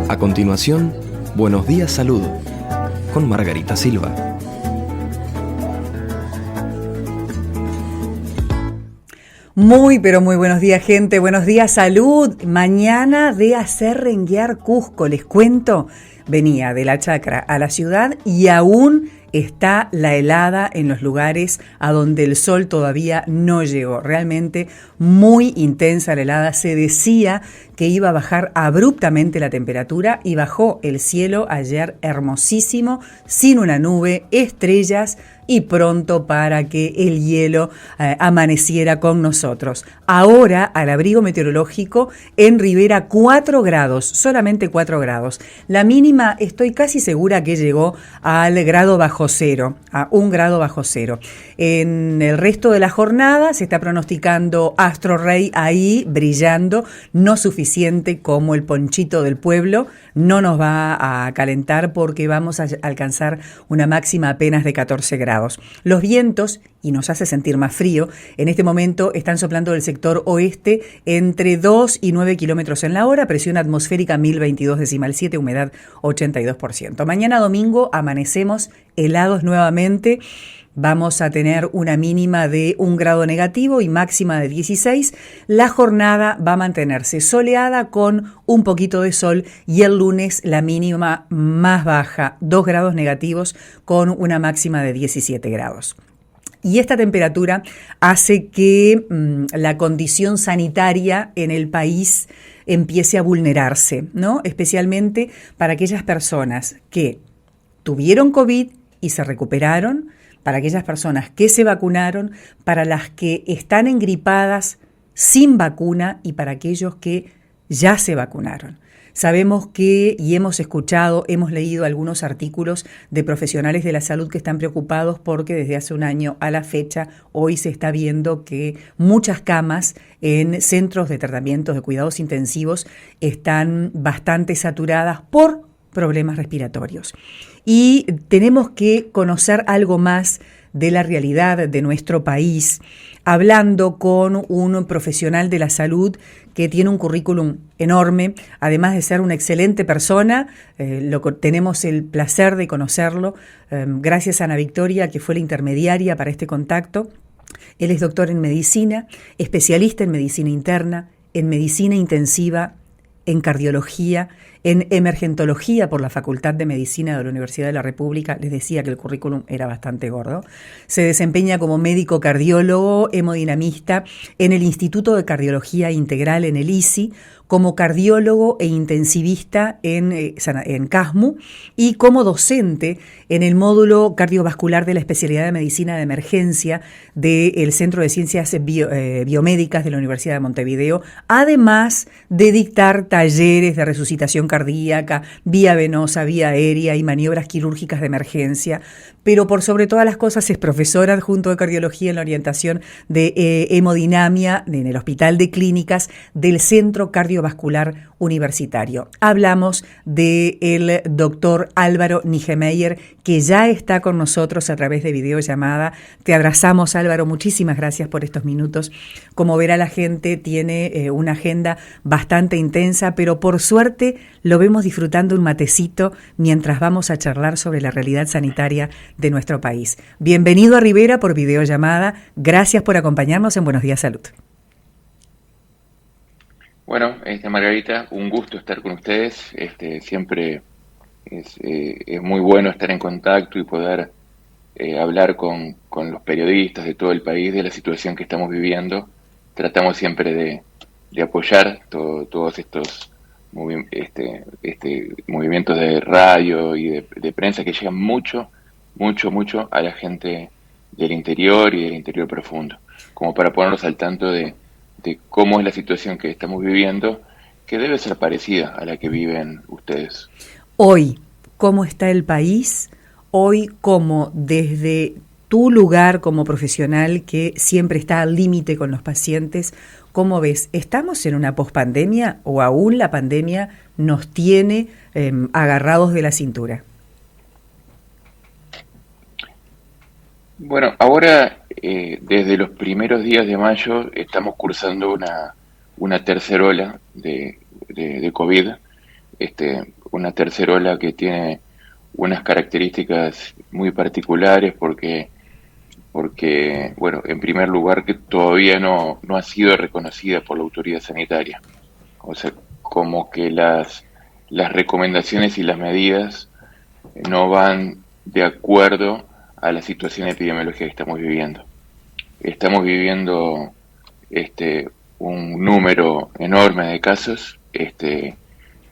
A continuación, Buenos Días Salud, con Margarita Silva. Muy, pero muy buenos días, gente. Buenos días, salud. Mañana de hacer renguear Cusco, les cuento. Venía de la chacra a la ciudad y aún está la helada en los lugares a donde el sol todavía no llegó. Realmente muy intensa la helada. Se decía que iba a bajar abruptamente la temperatura y bajó el cielo ayer hermosísimo, sin una nube, estrellas y pronto para que el hielo amaneciera con nosotros. Ahora, al abrigo meteorológico, en Rivera 4 grados, solamente 4 grados. La mínima estoy casi segura que llegó al grado bajo cero, a 1 grado bajo cero. En el resto de la jornada se está pronosticando Astro Rey ahí brillando, no suficiente como el ponchito del pueblo, no nos va a calentar porque vamos a alcanzar una máxima apenas de 14 grados. Los vientos, y nos hace sentir más frío, en este momento están soplando del sector oeste entre 2 y 9 kilómetros en la hora, presión atmosférica 1022,7, humedad 82%. Mañana domingo amanecemos helados nuevamente. Vamos a tener una mínima de 1 grado negativo y máxima de 16. La jornada va a mantenerse soleada con un poquito de sol y el lunes la mínima más baja, 2 grados negativos con una máxima de 17 grados. Y esta temperatura hace que la condición sanitaria en el país empiece a vulnerarse, ¿no? Especialmente para aquellas personas que tuvieron COVID y se recuperaron, para aquellas personas que se vacunaron, para las que están engripadas sin vacuna y para aquellos que ya se vacunaron. Sabemos que, y hemos escuchado, hemos leído algunos artículos de profesionales de la salud que están preocupados porque desde hace un año a la fecha, hoy se está viendo que muchas camas en centros de tratamientos de cuidados intensivos están bastante saturadas por problemas respiratorios. Y tenemos que conocer algo más de la realidad de nuestro país, hablando con un profesional de la salud que tiene un currículum enorme, además de ser una excelente persona. Tenemos el placer de conocerlo, gracias a Ana Victoria, que fue la intermediaria para este contacto. Él es doctor en medicina, especialista en medicina interna, en medicina intensiva, en cardiología, en emergentología por la Facultad de Medicina de la Universidad de la República. Les decía que el currículum era bastante gordo. Se desempeña como médico cardiólogo, hemodinamista en el Instituto de Cardiología Integral en el ISI, como cardiólogo e intensivista en CASMU y como docente en el módulo cardiovascular de la especialidad de medicina de emergencia del Centro de Ciencias Biomédicas de la Universidad de Montevideo, además de dictar talleres de resucitación cardíaca, vía venosa, vía aérea y maniobras quirúrgicas de emergencia. Pero por sobre todas las cosas es profesora adjunto de cardiología en la orientación de hemodinamia en el Hospital de Clínicas del Centro Cardiovascular Universitario. Hablamos del doctor Álvaro Nijemeyer, que ya está con nosotros a través de videollamada. Te abrazamos, Álvaro, muchísimas gracias por estos minutos. Como verá la gente, tiene una agenda bastante intensa, pero por suerte lo vemos disfrutando un matecito mientras vamos a charlar sobre la realidad sanitaria de nuestro país. Bienvenido a Rivera por videollamada. Gracias por acompañarnos en Buenos Días Salud. Bueno, Margarita, un gusto estar con ustedes. Siempre es muy bueno estar en contacto y poder hablar con los periodistas de todo el país de la situación que estamos viviendo. Tratamos siempre de apoyar todos estos movimientos de radio y de prensa que llegan mucho a la gente del interior y del interior profundo, como para ponernos al tanto de cómo es la situación que estamos viviendo, que debe ser parecida a la que viven ustedes. Hoy, ¿cómo está el país? Hoy, ¿cómo desde tu lugar como profesional que siempre está al límite con los pacientes, cómo ves? ¿Estamos en una pospandemia o aún la pandemia nos tiene agarrados de la cintura? Bueno, ahora desde los primeros días de mayo estamos cursando una tercera ola de COVID. una tercera ola que tiene unas características muy particulares porque, bueno, en primer lugar que todavía no ha sido reconocida por la autoridad sanitaria. O sea, como que las recomendaciones y las medidas no van de acuerdo a la situación epidemiológica que estamos viviendo. Estamos viviendo un número enorme de casos.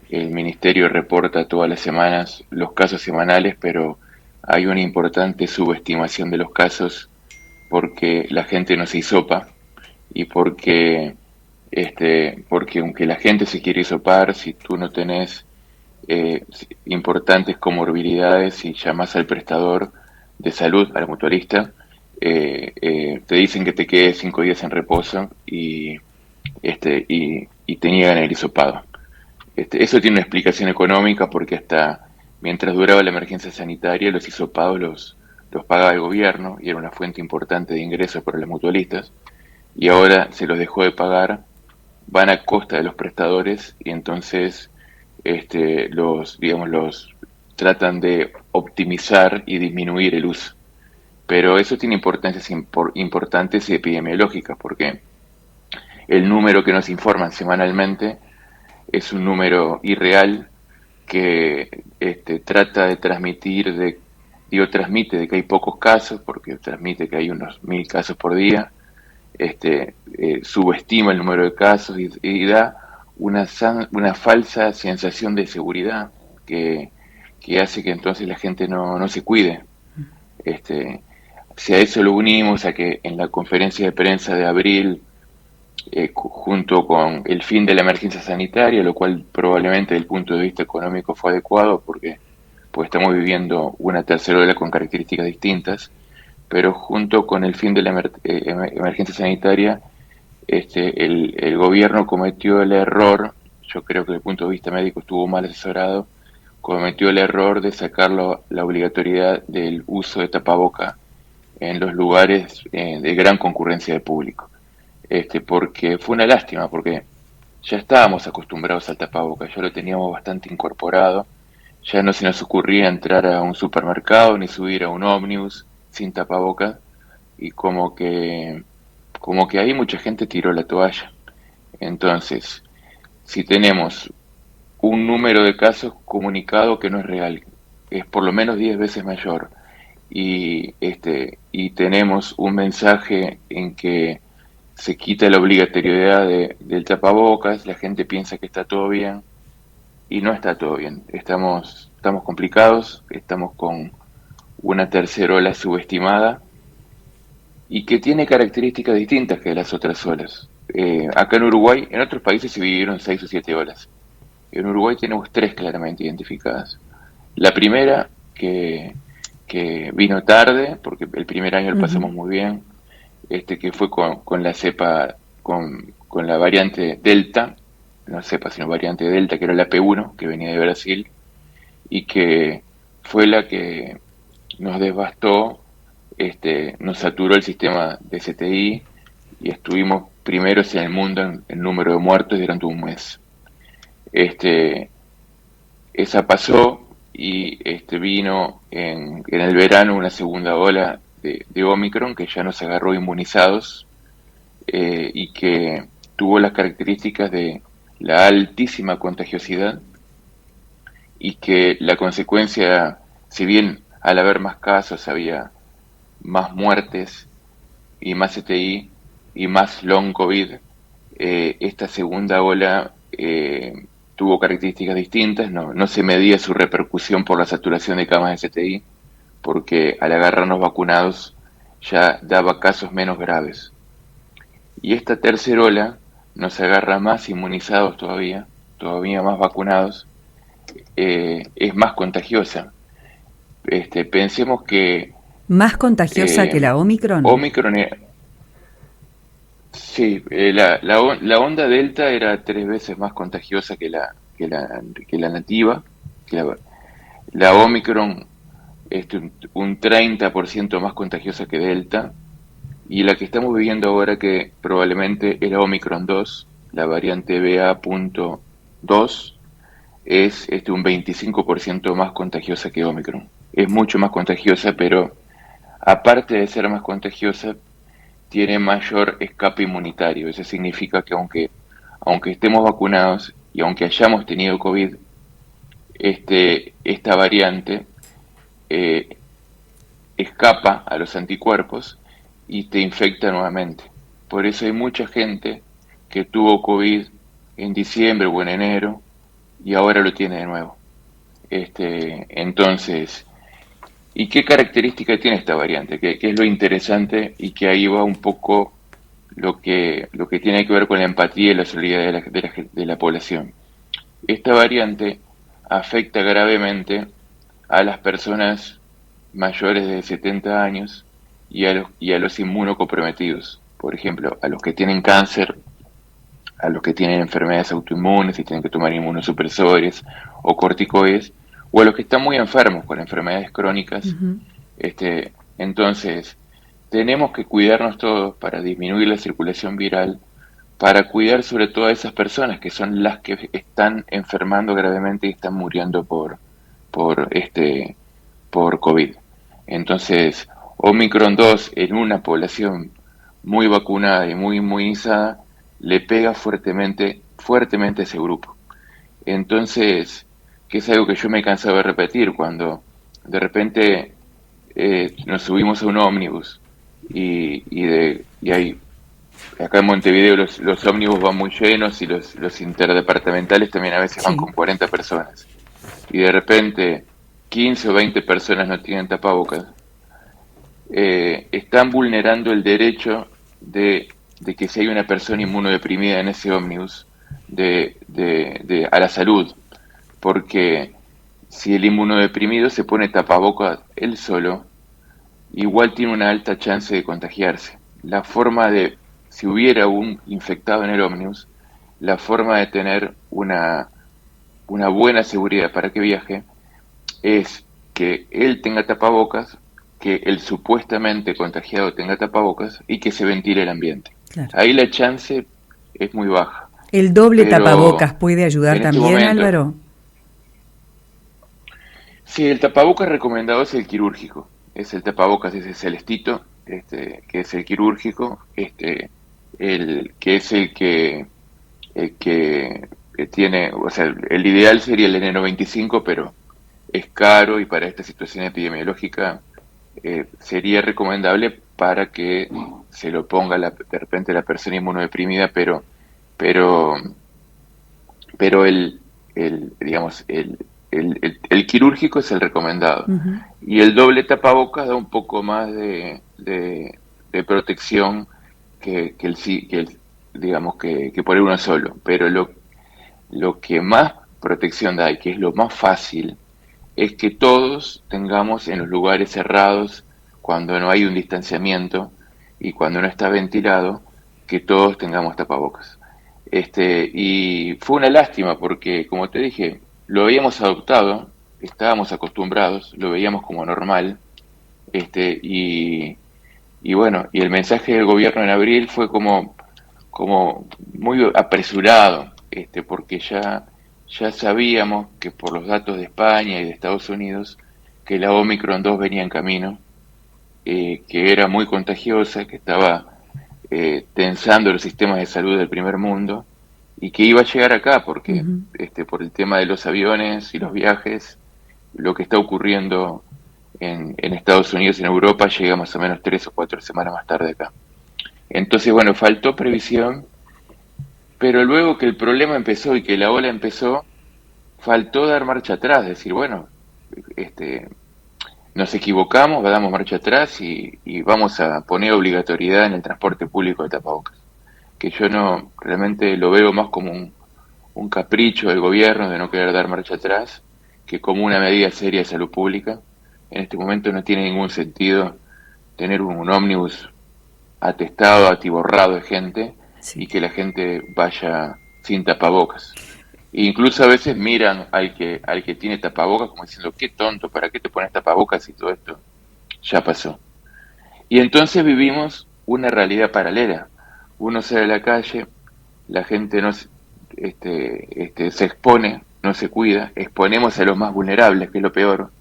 El ministerio reporta todas las semanas los casos semanales, pero hay una importante subestimación de los casos porque la gente no se hisopa y porque aunque la gente se quiere hisopar, si tú no tenés importantes comorbilidades y llamas al prestador de salud, al mutualista, te dicen que te quedes 5 días en reposo y te niegan el hisopado. Eso tiene una explicación económica porque hasta mientras duraba la emergencia sanitaria los hisopados los pagaba el gobierno y era una fuente importante de ingresos para los mutualistas y ahora se los dejó de pagar, van a costa de los prestadores y entonces los tratan de optimizar y disminuir el uso. Pero eso tiene importantes importantes epidemiológicas porque el número que nos informan semanalmente es un número irreal que trata de transmite de que hay pocos casos, porque transmite que hay unos 1000 casos por día, subestima el número de casos y da una falsa sensación de seguridad que hace que entonces la gente no se cuide. Si a eso lo unimos a que en la conferencia de prensa de abril, junto con el fin de la emergencia sanitaria, lo cual probablemente desde el punto de vista económico fue adecuado porque pues estamos viviendo una tercera ola con características distintas, pero junto con el fin de la emergencia sanitaria, el gobierno cometió el error, yo creo que desde el punto de vista médico estuvo mal asesorado, cometió el error de sacar la obligatoriedad del uso de tapaboca en los lugares de gran concurrencia de público. Porque fue una lástima, porque ya estábamos acostumbrados al tapaboca, ya lo teníamos bastante incorporado, ya no se nos ocurría entrar a un supermercado ni subir a un ómnibus sin tapaboca y como que ahí mucha gente tiró la toalla. Entonces, si tenemos un número de casos comunicado que no es real, es por lo menos 10 veces mayor, y tenemos un mensaje en que se quita la obligatoriedad del tapabocas, la gente piensa que está todo bien, y no está todo bien. Estamos complicados, estamos con una tercera ola subestimada, y que tiene características distintas que las otras olas. Acá en Uruguay, en otros países se vivieron 6 o 7 olas. En Uruguay tenemos 3 claramente identificadas. La primera, que vino tarde, porque el primer año lo pasamos muy bien, que fue con la cepa, con la variante Delta, no cepa, sino variante Delta, que era la P1, que venía de Brasil, y que fue la que nos devastó, nos saturó el sistema de CTI y estuvimos primeros en el mundo en número de muertos durante un mes. Esa pasó y vino en el verano una segunda ola de Omicron que ya nos agarró inmunizados y que tuvo las características de la altísima contagiosidad y que la consecuencia, si bien al haber más casos había más muertes y más CTI y más long COVID, esta segunda ola tuvo características distintas, no se medía su repercusión por la saturación de camas de CTI, porque al agarrarnos vacunados ya daba casos menos graves. Y esta tercera ola nos agarra más inmunizados todavía más vacunados, es más contagiosa. Pensemos que... ¿Más contagiosa que la Omicron? Omicron sí, la onda Delta era 3 veces más contagiosa que la nativa, que la Omicron un 30% más contagiosa que Delta, y la que estamos viviendo ahora que probablemente es la Omicron 2, la variante BA.2, es un 25% más contagiosa que Omicron. Es mucho más contagiosa, pero aparte de ser más contagiosa, tiene mayor escape inmunitario. Eso significa que aunque estemos vacunados y aunque hayamos tenido COVID, esta variante eh, escapa a los anticuerpos y te infecta nuevamente. Por eso hay mucha gente que tuvo COVID en diciembre o en enero y ahora lo tiene de nuevo. Entonces, ¿y qué característica tiene esta variante? ¿Qué es lo interesante? Y que ahí va un poco lo que tiene que ver con la empatía y la solidaridad de la población. Esta variante afecta gravemente a las personas mayores de 70 años y a los inmunocomprometidos. Por ejemplo, a los que tienen cáncer, a los que tienen enfermedades autoinmunes y tienen que tomar inmunosupresores o corticoides, o a los que están muy enfermos con enfermedades crónicas. Ujú. Entonces, tenemos que cuidarnos todos para disminuir la circulación viral, para cuidar sobre todo a esas personas que son las que están enfermando gravemente y están muriendo por, este, por COVID. Entonces, Omicron 2 en una población muy vacunada y muy inmunizada le pega fuertemente, fuertemente a ese grupo. Entonces, que es algo que yo me he cansado de repetir, cuando de repente nos subimos a un ómnibus y hay, acá en Montevideo los ómnibus van muy llenos y los interdepartamentales también a veces van Sí. con 40 personas. Y de repente 15 o 20 personas no tienen tapabocas, están vulnerando el derecho de que si hay una persona inmunodeprimida en ese ómnibus, a la salud, porque si el inmunodeprimido se pone tapabocas él solo, igual tiene una alta chance de contagiarse. Si hubiera un infectado en el ómnibus, la forma de tener una buena seguridad para que viaje es que él tenga tapabocas, que el supuestamente contagiado tenga tapabocas y que se ventile el ambiente. Claro. Ahí la chance es muy baja. ¿El doble Pero tapabocas puede ayudar en este también, momento, Álvaro? sí, el tapabocas recomendado es el quirúrgico. Es el tapabocas ese celestito, que es el quirúrgico, que es el que tiene, o sea, el ideal sería el N95, pero es caro y para esta situación epidemiológica sería recomendable para que se lo ponga de repente la persona inmunodeprimida, pero, pero digamos, el quirúrgico es el recomendado. Ujú. Y el doble tapabocas da un poco más de protección digamos, que por uno solo. Pero lo que más protección da y que es lo más fácil es que todos tengamos en los lugares cerrados, cuando no hay un distanciamiento y cuando no está ventilado, que todos tengamos tapabocas. Y fue una lástima porque, como te dije, lo habíamos adoptado, estábamos acostumbrados, lo veíamos como normal, y bueno, y el mensaje del gobierno en abril fue como muy apresurado, porque ya sabíamos que por los datos de España y de Estados Unidos, que la Omicron 2 venía en camino, que era muy contagiosa, que estaba tensando los sistemas de salud del primer mundo y que iba a llegar acá porque Ujú. por el tema de los aviones y los viajes, lo que está ocurriendo en Estados Unidos y en Europa llega más o menos 3 o 4 semanas más tarde acá. Entonces, bueno, faltó previsión, pero luego que el problema empezó y que la ola empezó, faltó dar marcha atrás, decir, bueno, nos equivocamos, damos marcha atrás y vamos a poner obligatoriedad en el transporte público de tapabocas. Que yo no, realmente lo veo más como un capricho del gobierno de no querer dar marcha atrás, que como una medida seria de salud pública. En este momento no tiene ningún sentido tener un ómnibus atestado, atiborrado de gente y Sí. que la gente vaya sin tapabocas. E incluso a veces miran al que tiene tapabocas como diciendo, qué tonto, ¿para qué te pones tapabocas y todo esto ya pasó? Y entonces vivimos una realidad paralela. Uno sale a la calle, la gente no se expone no se cuida, exponemos a los más vulnerables, que es lo peor,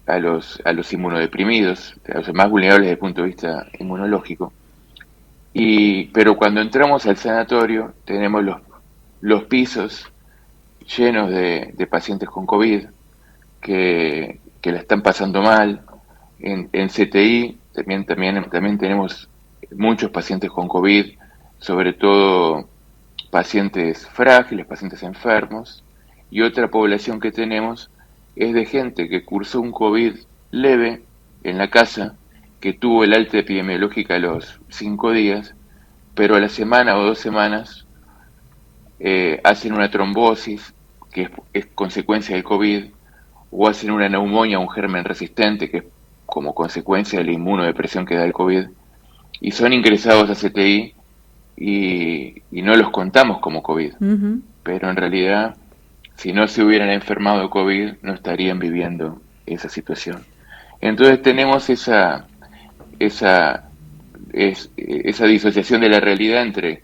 a los inmunodeprimidos, a los más vulnerables desde el punto de vista inmunológico. Pero cuando entramos al sanatorio tenemos los pisos llenos de pacientes con COVID que la están pasando mal. En CTI también tenemos muchos pacientes con COVID, sobre todo pacientes frágiles, pacientes enfermos, y otra población que tenemos es de gente que cursó un COVID leve en la casa, que tuvo el alta epidemiológica a los 5 días, pero a la semana o 2 semanas hacen una trombosis, que es consecuencia del COVID, o hacen una neumonía, un germen resistente, que es como consecuencia de la inmunodepresión que da el COVID, y son ingresados a CTI y no los contamos como COVID. Uh-huh. Pero en realidad, si no se hubieran enfermado de COVID, no estarían viviendo esa situación. Entonces tenemos esa disociación de la realidad entre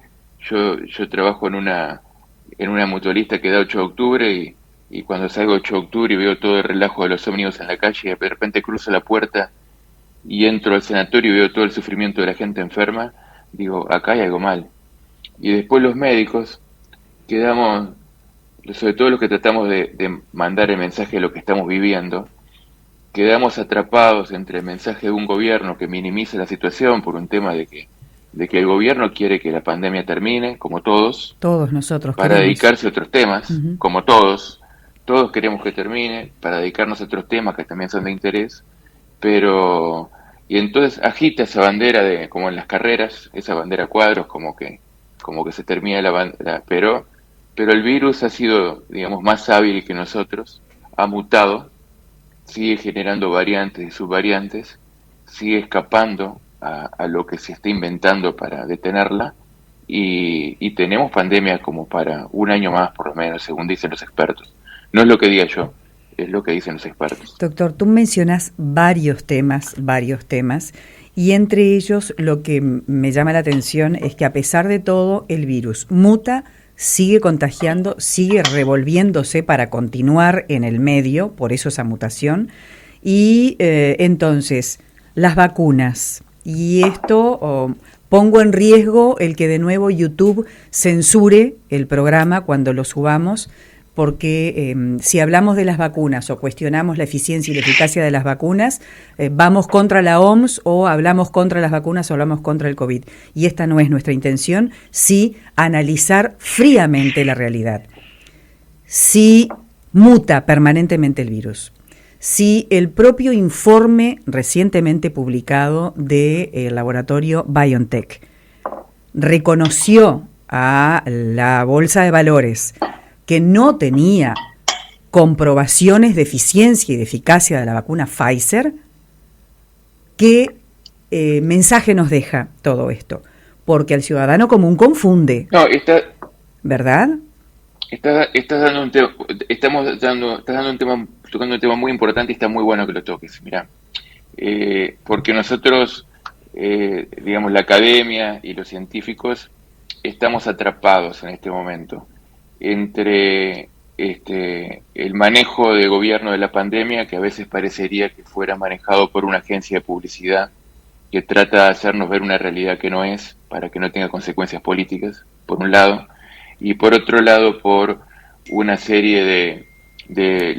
yo trabajo en una mutualista que da 8 de octubre y cuando salgo 8 de octubre y veo todo el relajo de los ómnibus en la calle y de repente cruzo la puerta y entro al sanatorio y veo todo el sufrimiento de la gente enferma, digo, acá hay algo mal. Y después los médicos quedamos, sobre todo los que tratamos de mandar el mensaje de lo que estamos viviendo, quedamos atrapados entre el mensaje de un gobierno que minimiza la situación por un tema de que el gobierno quiere que la pandemia termine, como todos nosotros para queremos dedicarse a otros temas, uh-huh. Como todos queremos que termine, para dedicarnos a otros temas que también son de interés, y entonces agita esa bandera como en las carreras, esa bandera a cuadros, como que se termina la bandera, pero el virus ha sido, digamos, más hábil que nosotros, ha mutado, sigue generando variantes y subvariantes, sigue escapando a lo que se está inventando para detenerla, y tenemos pandemia como para un año más, por lo menos, según dicen los expertos. No es lo que diga yo, es lo que dicen los expertos. Doctor, tú mencionas varios temas, y entre ellos lo que me llama la atención es que a pesar de todo el virus muta, sigue contagiando, sigue revolviéndose para continuar en el medio, por eso esa mutación, y entonces las vacunas, y esto pongo en riesgo el que de nuevo YouTube censure el programa cuando lo subamos, porque si hablamos de las vacunas o cuestionamos la eficiencia y la eficacia de las vacunas, vamos contra la OMS o hablamos contra las vacunas o hablamos contra el COVID. Y esta no es nuestra intención, sí analizar fríamente la realidad. Si muta permanentemente el virus, si el propio informe recientemente publicado del laboratorio BioNTech reconoció a la Bolsa de Valores que no tenía comprobaciones de eficiencia y de eficacia de la vacuna Pfizer, ¿qué mensaje nos deja todo esto? Porque al ciudadano común confunde. No, ¿verdad? Estás dando un tema, tocando un tema muy importante y está muy bueno que lo toques, mirá. Porque nosotros, digamos, la academia y los científicos estamos atrapados en este momento entre el manejo de gobierno de la pandemia, que a veces parecería que fuera manejado por una agencia de publicidad que trata de hacernos ver una realidad que no es, para que no tenga consecuencias políticas, por un lado, y por otro lado por una serie de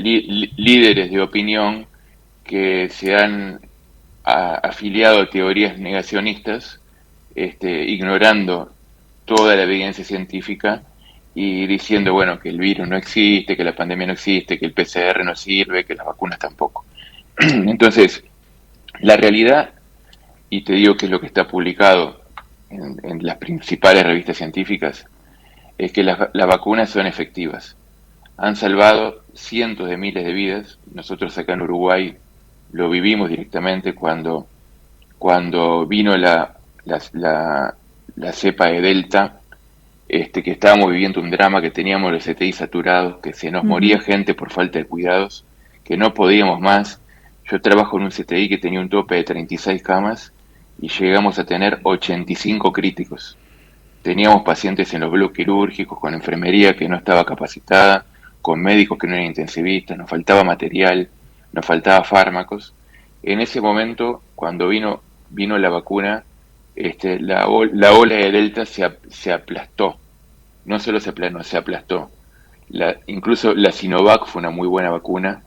líderes de opinión que se han afiliado a teorías negacionistas, ignorando toda la evidencia científica y diciendo, bueno, que el virus no existe, que la pandemia no existe, que el PCR no sirve, que las vacunas tampoco. Entonces, la realidad, y te digo que es lo que está publicado en las principales revistas científicas, es que las vacunas son efectivas. Han salvado cientos de miles de vidas. Nosotros acá en Uruguay lo vivimos directamente cuando vino la cepa de Delta, que estábamos viviendo un drama, que teníamos los CTI saturados, que se nos moría gente por falta de cuidados, que no podíamos más. Yo trabajo en un CTI que tenía un tope de 36 camas y llegamos a tener 85 críticos. teníamos pacientes en los bloques quirúrgicos, con enfermería que no estaba capacitada, con médicos que no eran intensivistas, nos faltaba material, nos faltaba fármacos. En ese momento, cuando vino la vacuna, la ola de Delta se aplastó. No solo se aplanó, se aplastó. Incluso la Sinovac fue una muy buena vacuna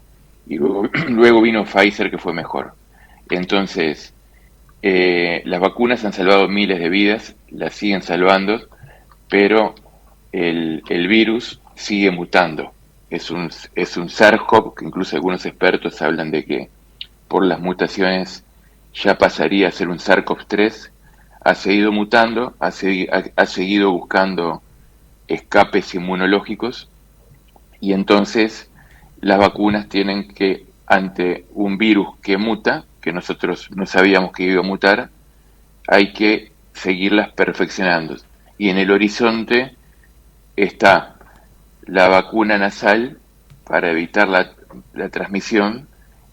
y luego vino Pfizer, que fue mejor. Entonces, las vacunas han salvado miles de vidas, las siguen salvando, pero el virus sigue mutando. Es un SARS-CoV, que incluso algunos expertos hablan de que por las mutaciones ya pasaría a ser un SARS-CoV-3. Ha seguido mutando, ha seguido buscando escapes inmunológicos, y entonces las vacunas tienen que, ante un virus que muta, que nosotros no sabíamos que iba a mutar, hay que seguirlas perfeccionando. Y en el horizonte está la vacuna nasal para evitar la transmisión,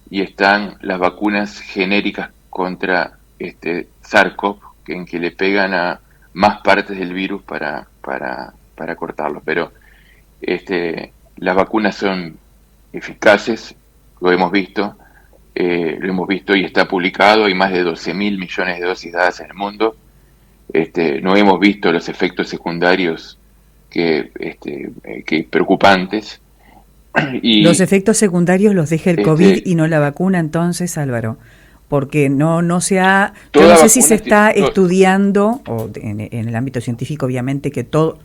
y están las vacunas genéricas contra SARS-CoV, en que le pegan a más partes del virus para cortarlo. Pero las vacunas son eficaces, lo hemos visto y está publicado. Hay más de 12.000 millones de dosis dadas en el mundo. No hemos visto los efectos secundarios que preocupantes. Y los efectos secundarios los deja el COVID y no la vacuna, entonces, Álvaro, porque no se ha, yo no sé si se está estudiando, o en el ámbito científico obviamente que todas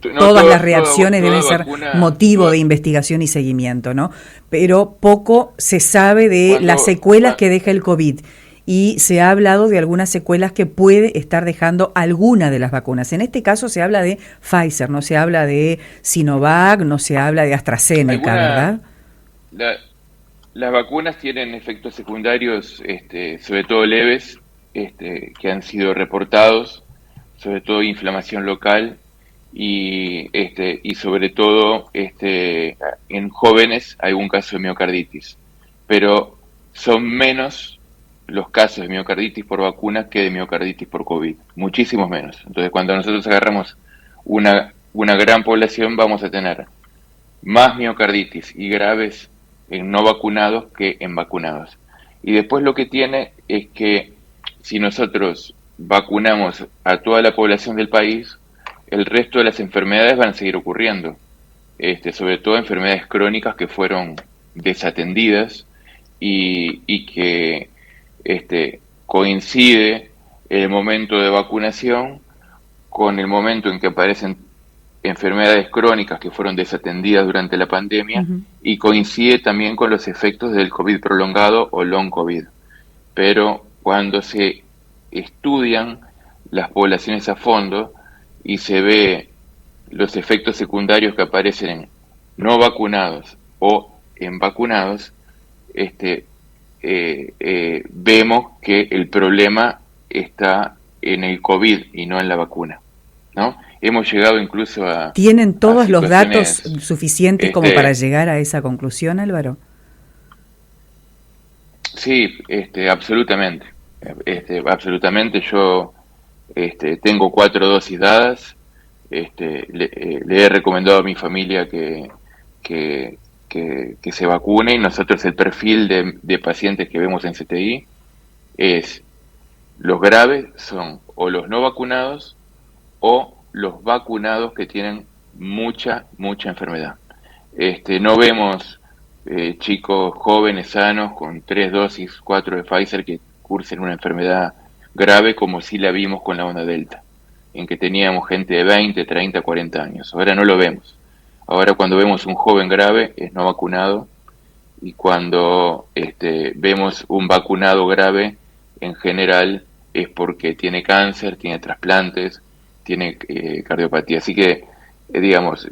las reacciones deben ser motivo de investigación y seguimiento, ¿no? Pero poco se sabe de las secuelas que deja el COVID, y se ha hablado de algunas secuelas que puede estar dejando alguna de las vacunas. En este caso se habla de Pfizer, no se habla de Sinovac, no se habla de AstraZeneca, ¿verdad? Las vacunas tienen efectos secundarios, sobre todo leves, que han sido reportados, sobre todo inflamación local y sobre todo en jóvenes algún caso de miocarditis, pero son menos los casos de miocarditis por vacuna que de miocarditis por COVID, muchísimos menos. Entonces, cuando nosotros agarramos una gran población, vamos a tener más miocarditis y graves en no vacunados que en vacunados. Y después lo que tiene es que si nosotros vacunamos a toda la población del país, el resto de las enfermedades van a seguir ocurriendo, sobre todo enfermedades crónicas que fueron desatendidas y que coincide el momento de vacunación con el momento en que aparecen enfermedades crónicas que fueron desatendidas durante la pandemia, y coincide también con los efectos del COVID prolongado o long COVID. Pero cuando se estudian las poblaciones a fondo y se ve los efectos secundarios que aparecen en no vacunados o en vacunados, vemos que el problema está en el COVID y no en la vacuna, ¿no? Hemos llegado incluso a... ¿Tienen todos los datos suficientes como para llegar a esa conclusión, Álvaro? Sí, absolutamente. Absolutamente. Yo tengo 4 dosis dadas. Le he recomendado a mi familia que se vacune, y nosotros el perfil de pacientes que vemos en CTI es: los graves son o los no vacunados o los vacunados que tienen mucha enfermedad. No vemos chicos jóvenes sanos con 3 dosis, 4 de Pfizer que cursen una enfermedad grave, como si la vimos con la onda Delta, en que teníamos gente de 20, 30, 40 años. Ahora no lo vemos. Ahora cuando vemos un joven grave es no vacunado, y cuando vemos un vacunado grave, en general es porque tiene cáncer, tiene trasplantes, tiene cardiopatía. Así que, digamos,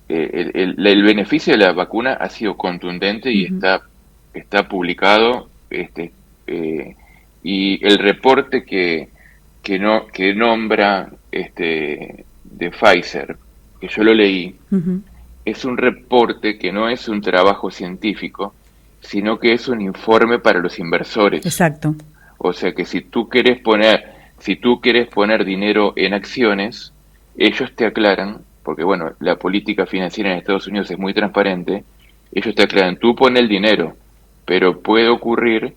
el beneficio de la vacuna ha sido contundente y está publicado, y el reporte que nombra de Pfizer, que yo lo leí, es un reporte que no es un trabajo científico, sino que es un informe para los inversores. Exacto. O sea que si tú querés poner si tú quieres poner dinero en acciones, ellos te aclaran, porque bueno, la política financiera en Estados Unidos es muy transparente, ellos te aclaran, tú pones el dinero, pero puede ocurrir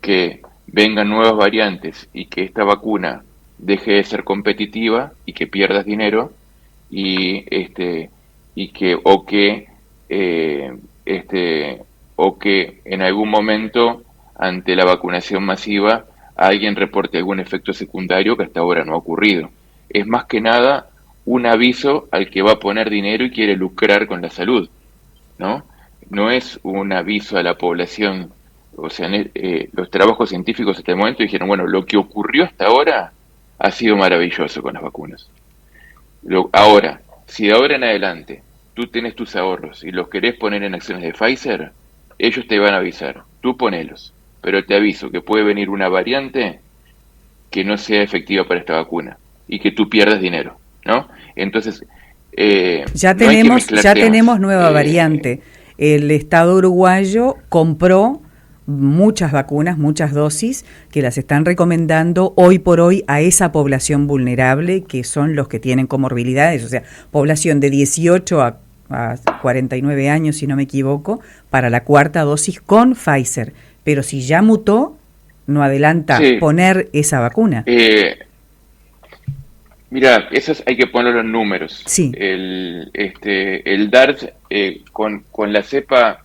que vengan nuevas variantes y que esta vacuna deje de ser competitiva y que pierdas dinero y y que eh, este o que en algún momento ante la vacunación masiva alguien reporte algún efecto secundario que hasta ahora no ha ocurrido. Es más que nada un aviso al que va a poner dinero y quiere lucrar con la salud, ¿no? No es un aviso a la población. O sea, los trabajos científicos hasta el momento dijeron, bueno, lo que ocurrió hasta ahora ha sido maravilloso con las vacunas. Ahora, si de ahora en adelante tú tienes tus ahorros y los querés poner en acciones de Pfizer, ellos te van a avisar, tú ponelos, pero te aviso que puede venir una variante que no sea efectiva para esta vacuna y que tú pierdas dinero, ¿no? Entonces, Ya no hay que tenemos, mezclar ya temas. tenemos nueva variante. El Estado uruguayo compró muchas vacunas, muchas dosis, que las están recomendando hoy por hoy a esa población vulnerable, que son los que tienen comorbilidades, o sea, población de 18 a 49 años, si no me equivoco, para la cuarta dosis con Pfizer. Pero si ya mutó, no adelanta Sí, poner esa vacuna. mira, esos hay que ponerlo en números. Sí. El DART con la cepa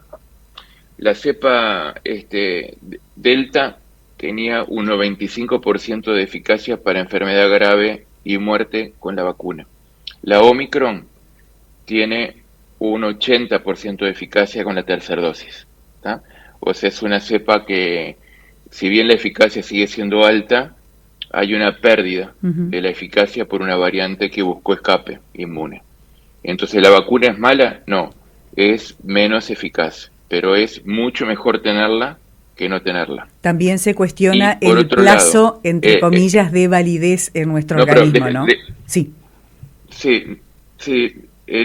Delta tenía un 95% de eficacia para enfermedad grave y muerte con la vacuna. La Omicron tiene un 80% de eficacia con la tercera dosis, ¿tá? O sea, es una cepa que, si bien la eficacia sigue siendo alta, hay una pérdida Ujú. de la eficacia por una variante que buscó escape inmune. Entonces, ¿la vacuna es mala? No, es menos eficaz, pero es mucho mejor tenerla que no tenerla. También se Y cuestiona por el otro lado, plazo, entre comillas, de validez en nuestro no, pero organismo, ¿no? Sí. sí, sí,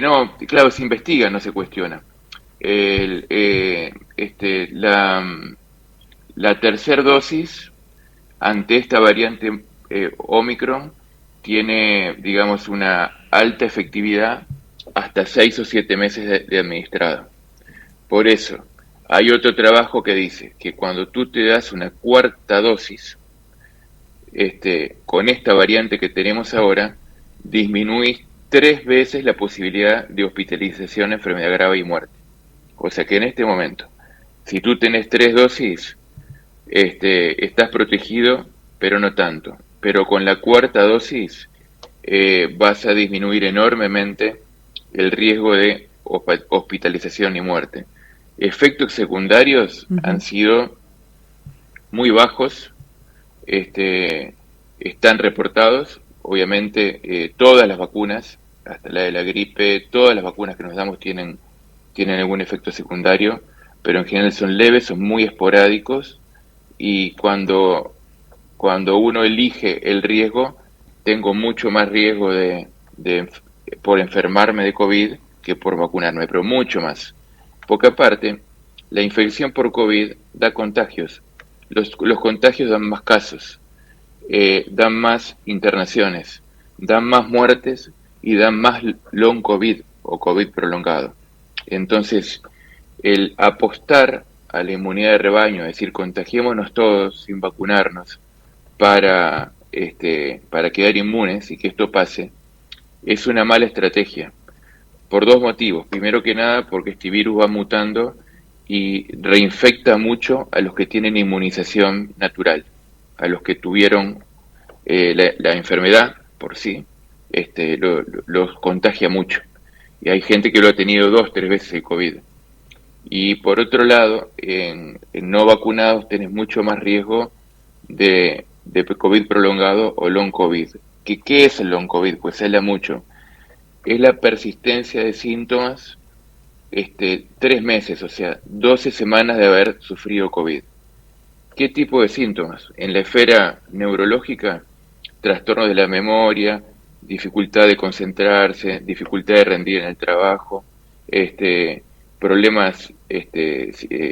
no, claro, se investiga, no se cuestiona. El, la tercera dosis ante esta variante Omicron tiene, digamos, una alta efectividad hasta 6 o 7 meses de administrado. Por eso, hay otro trabajo que dice que cuando tú te das una cuarta dosis, con esta variante que tenemos ahora, disminuís 3 veces la posibilidad de hospitalización, enfermedad grave y muerte. O sea que en este momento, si tú tenés 3 dosis, estás protegido, pero no tanto. Pero con la cuarta dosis vas a disminuir enormemente el riesgo de hospitalización y muerte. Efectos secundarios Ujú. han sido muy bajos, están reportados. Obviamente, todas las vacunas, hasta la de la gripe, todas las vacunas que nos damos tienen algún efecto secundario, pero en general son leves, son muy esporádicos y cuando uno elige el riesgo, tengo mucho más riesgo por enfermarme de COVID que por vacunarme, pero mucho más. Porque aparte, la infección por COVID da contagios. Los contagios dan más casos, dan más internaciones, dan más muertes y dan más long COVID o COVID prolongado. Entonces, el apostar a la inmunidad de rebaño, es decir, contagiémonos todos sin vacunarnos para quedar inmunes y que esto pase, es una mala estrategia por dos motivos. Primero que nada, porque este virus va mutando y reinfecta mucho a los que tienen inmunización natural, a los que tuvieron la enfermedad por sí, los contagia mucho. Y hay gente que lo ha tenido 2, 3 veces el COVID. Y por otro lado, en no vacunados tenés mucho más riesgo de COVID prolongado o long COVID. ¿Qué es el long COVID? Pues se habla mucho. Es la persistencia de síntomas 3 meses, o sea, 12 semanas de haber sufrido COVID. ¿Qué tipo de síntomas? En la esfera neurológica, trastornos de la memoria, dificultad de concentrarse, dificultad de rendir en el trabajo, problemas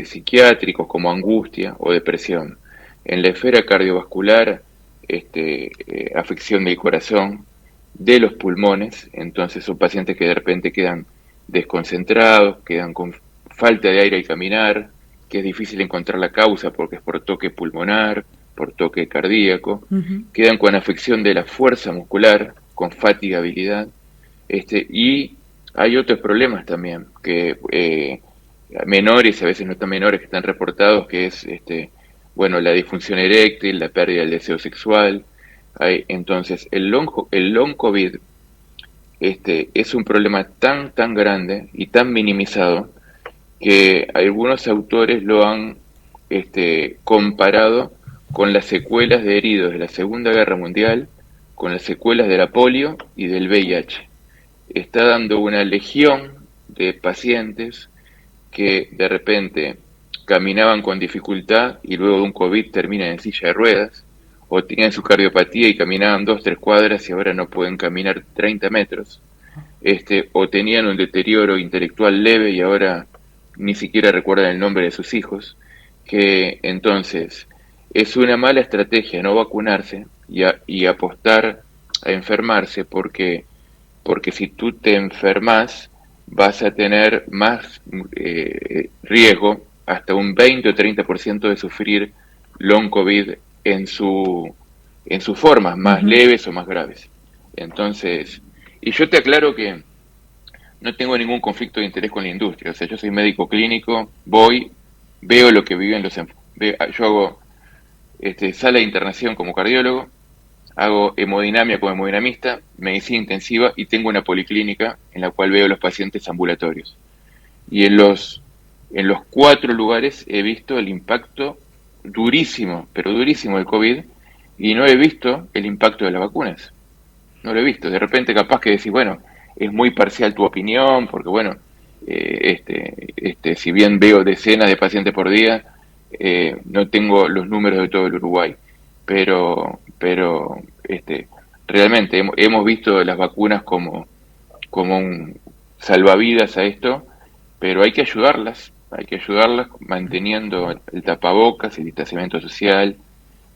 psiquiátricos como angustia o depresión. En la esfera cardiovascular, afección del corazón, de los pulmones. Entonces son pacientes que de repente quedan desconcentrados, quedan con falta de aire al caminar, que es difícil encontrar la causa porque es por toque pulmonar, por toque cardíaco, quedan con afección de la fuerza muscular, con fatigabilidad, y hay otros problemas también, que menores, a veces no tan menores, que están reportados, que es bueno, la disfunción eréctil, la pérdida del deseo sexual. Entonces, el long COVID es un problema tan grande y tan minimizado que algunos autores lo han comparado con las secuelas de heridos de la Segunda Guerra Mundial, con las secuelas de la polio y del VIH. Está dando una legión de pacientes que de repente caminaban con dificultad y luego de un COVID terminan en silla de ruedas, o tenían su cardiopatía y caminaban 2-3 cuadras y ahora no pueden caminar 30 metros, o tenían un deterioro intelectual leve y ahora ni siquiera recuerdan el nombre de sus hijos, que entonces es una mala estrategia no vacunarse y apostar a enfermarse porque si tú te enfermas vas a tener más riesgo, hasta un 20 o 30% de sufrir long COVID en sus formas más leves o más graves. Entonces, y yo te aclaro que no tengo ningún conflicto de interés con la industria. O sea, yo soy médico clínico, veo lo que viven yo hago sala de internación como cardiólogo, hago hemodinamia como hemodinamista, medicina intensiva y tengo una policlínica en la cual veo los pacientes ambulatorios. Y en los 4 lugares he visto el impacto durísimo, pero durísimo del COVID, y no he visto el impacto de las vacunas. No lo he visto. De repente capaz que decís, bueno, es muy parcial tu opinión, porque bueno, si bien veo decenas de pacientes por día, no tengo los números de todo el Uruguay, pero realmente hemos visto las vacunas como un salvavidas a esto, pero hay que ayudarlas manteniendo el tapabocas, el distanciamiento social,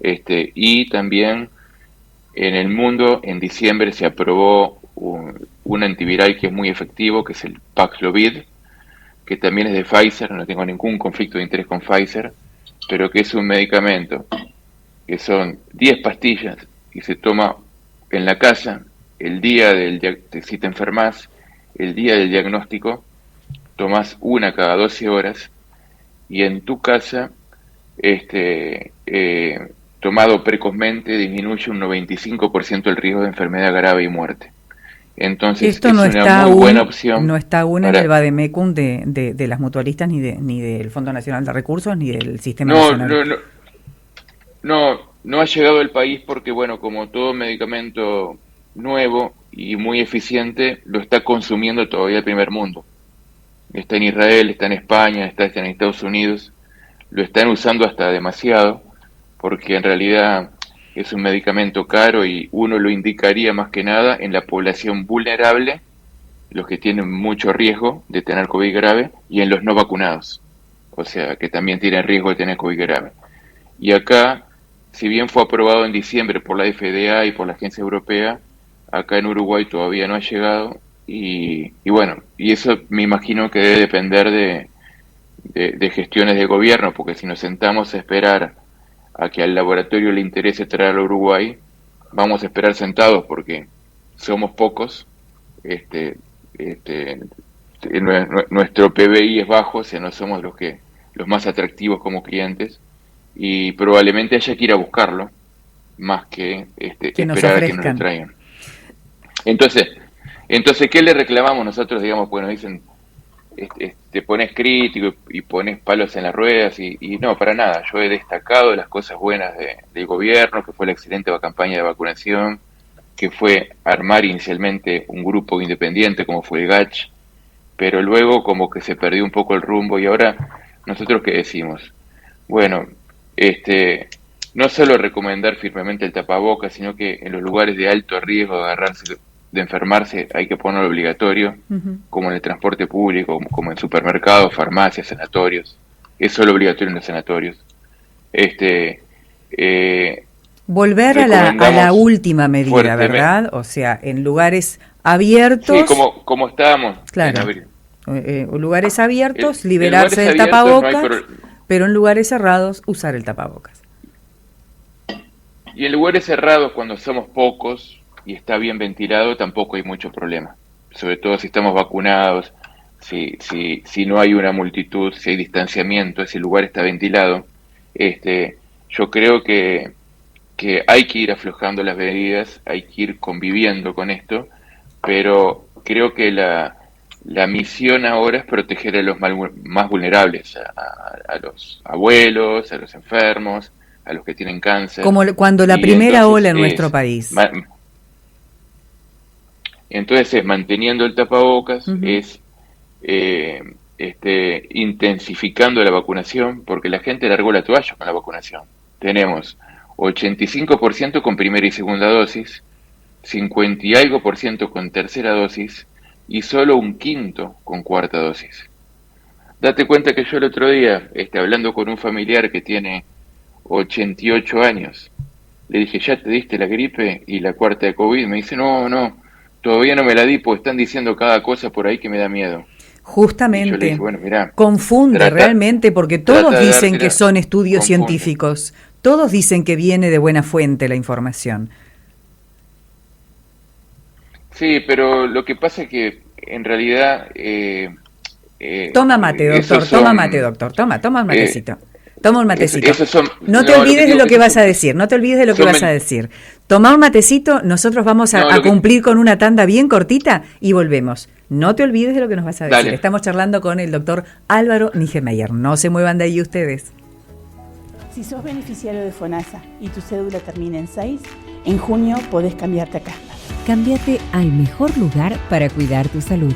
y también en el mundo en diciembre se aprobó un antiviral que es muy efectivo, que es el Paxlovid, que también es de Pfizer, no tengo ningún conflicto de interés con Pfizer, pero que es un medicamento que son 10 pastillas y se toma en la casa el día si te enfermas, el día del diagnóstico, tomás una cada 12 horas y en tu casa, tomado precozmente, disminuye un 95% el riesgo de enfermedad grave y muerte. Entonces esto es no una está muy aún, buena opción. no está aún en el vademecum de las mutualistas ni del Fondo Nacional de Recursos ni del Sistema Nacional. No ha llegado al país porque, bueno, como todo medicamento nuevo y muy eficiente, lo está consumiendo todavía el primer mundo. Está en Israel, está en España, está en Estados Unidos, lo están usando hasta demasiado, porque en realidad es un medicamento caro y uno lo indicaría más que nada en la población vulnerable, los que tienen mucho riesgo de tener COVID grave, y en los no vacunados, o sea, que también tienen riesgo de tener COVID grave. Y acá, si bien fue aprobado en diciembre por la FDA y por la Agencia Europea, acá en Uruguay todavía no ha llegado, y bueno, y eso me imagino que debe depender de gestiones de gobierno, porque si nos sentamos a esperar a que al laboratorio le interese traerlo a Uruguay, vamos a esperar sentados porque somos pocos, nuestro PBI es bajo, o sea, no somos los más atractivos como clientes, y probablemente haya que ir a buscarlo, más que esperar a que nos lo traigan. Entonces, ¿qué le reclamamos nosotros? Digamos, bueno, dicen, te pones crítico y pones palos en las ruedas y no, para nada. Yo he destacado las cosas buenas del gobierno, que fue la excelente campaña de vacunación, que fue armar inicialmente un grupo independiente como fue el GACH, pero luego como que se perdió un poco el rumbo y ahora nosotros ¿qué decimos? Bueno, no solo recomendar firmemente el tapabocas, sino que en los lugares de alto riesgo de enfermarse hay que ponerlo obligatorio, como en el transporte público, como en supermercados, farmacias, sanatorios. Es solo obligatorio en los sanatorios. Volver a la última medida, ¿verdad? O sea, en lugares abiertos. Sí, como estábamos. Claro. Lugares abiertos, liberarse del tapabocas, pero en lugares cerrados, usar el tapabocas. Y en lugares cerrados, cuando somos pocos y está bien ventilado, tampoco hay mucho problema. Sobre todo si estamos vacunados, si no hay una multitud, si hay distanciamiento, si el lugar está ventilado. Yo creo que hay que ir aflojando las medidas, hay que ir conviviendo con esto, pero creo que la misión ahora es proteger a los más vulnerables, a los abuelos, a los enfermos, a los que tienen cáncer. Como cuando la primera ola en nuestro país. Entonces es manteniendo el tapabocas, es intensificando la vacunación, porque la gente largó la toalla con la vacunación. Tenemos 85% con primera y segunda dosis, 50 y algo por ciento con tercera dosis, y solo un quinto con cuarta dosis. Date cuenta que yo el otro día, hablando con un familiar que tiene 88 años, le dije, ¿ya te diste la gripe y la cuarta de COVID? Me dice, no, todavía no me la di, porque están diciendo cada cosa por ahí que me da miedo. Justamente, le dije, bueno, mirá, confunde realmente, porque todos dicen que son estudios científicos, todos dicen que viene de buena fuente la información. Sí, pero lo que pasa es que en realidad... toma mate, doctor, toma un matecito. Toma un matecito. No te olvides de lo que vas a decir, Toma un matecito, nosotros vamos a cumplir con una tanda bien cortita y volvemos. No te olvides de lo que nos vas a decir. Dale. Estamos charlando con el doctor Álvaro Nijemeyer. No se muevan de ahí ustedes. Si sos beneficiario de FONASA y tu cédula termina en 6, en junio podés cambiarte a Casmer. Cámbiate al mejor lugar para cuidar tu salud.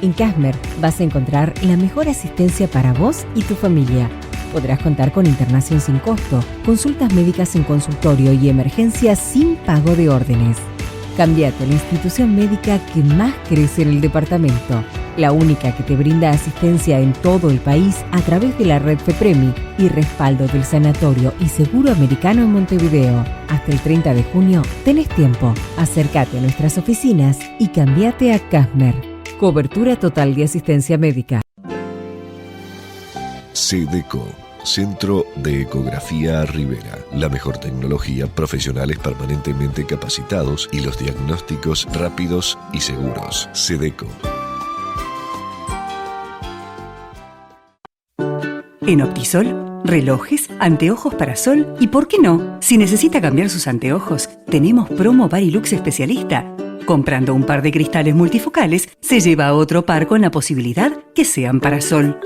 En Casmer vas a encontrar la mejor asistencia para vos y tu familia. Podrás contar con internación sin costo, consultas médicas en consultorio y emergencias sin pago de órdenes. Cámbiate a la institución médica que más crece en el departamento, la única que te brinda asistencia en todo el país a través de la red FEPREMI y respaldo del Sanatorio y Seguro Americano en Montevideo. Hasta el 30 de junio tenés tiempo. Acércate a nuestras oficinas y cámbiate a Casmer. Cobertura total de asistencia médica. SEDECO, Centro de Ecografía Rivera. La mejor tecnología, profesionales permanentemente capacitados y los diagnósticos rápidos y seguros. SEDECO. En Optisol, relojes, anteojos para sol y, ¿por qué no? Si necesita cambiar sus anteojos, tenemos promo Varilux especialista. Comprando un par de cristales multifocales, se lleva otro par con la posibilidad que sean para sol.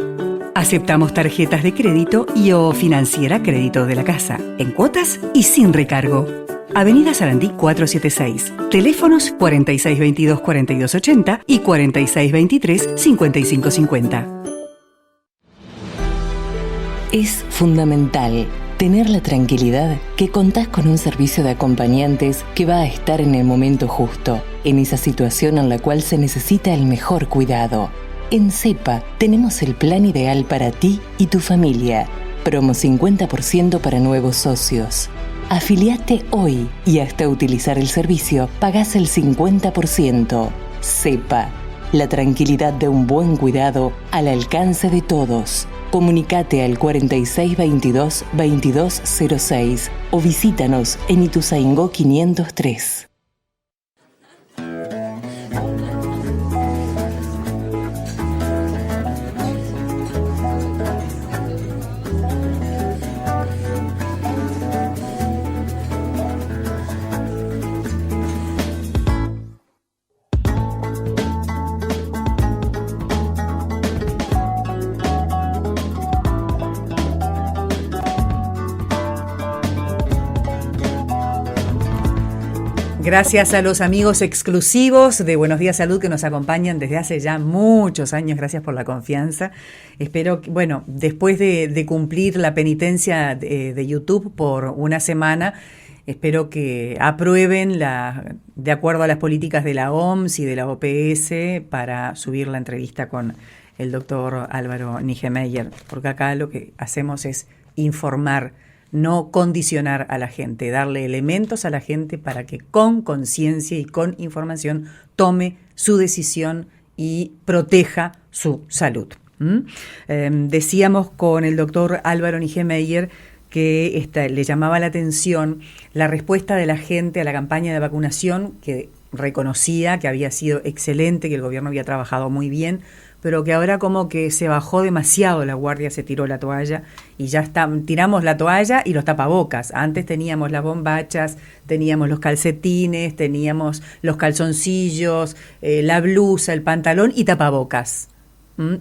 Aceptamos tarjetas de crédito y o financiera crédito de la casa, en cuotas y sin recargo. Avenida Sarandí 476, teléfonos 4622-4280 y 4623-5550. Es fundamental tener la tranquilidad que contás con un servicio de acompañantes que va a estar en el momento justo, en esa situación en la cual se necesita el mejor cuidado. En CEPA tenemos el plan ideal para ti y tu familia. Promo 50% para nuevos socios. Afiliate hoy y hasta utilizar el servicio pagás el 50%. CEPA, la tranquilidad de un buen cuidado al alcance de todos. Comunicate al 4622-2206 o visítanos en Ituzaingó 503. Gracias a los amigos exclusivos de Buenos Días Salud que nos acompañan desde hace ya muchos años. Gracias por la confianza. Espero que, bueno, después de cumplir la penitencia de YouTube por una semana, espero que aprueben de acuerdo a las políticas de la OMS y de la OPS para subir la entrevista con el doctor Álvaro Nijemeyer, porque acá lo que hacemos es informar no condicionar a la gente, darle elementos a la gente para que con conciencia y con información tome su decisión y proteja su salud. Decíamos con el doctor Álvaro Nijemeyer que le llamaba la atención la respuesta de la gente a la campaña de vacunación, que reconocía que había sido excelente, que el gobierno había trabajado muy bien, pero que ahora como que se bajó demasiado la guardia, se tiró la toalla y ya está, tiramos la toalla y los tapabocas. Antes teníamos las bombachas, teníamos los calcetines, teníamos los calzoncillos, la blusa, el pantalón y tapabocas.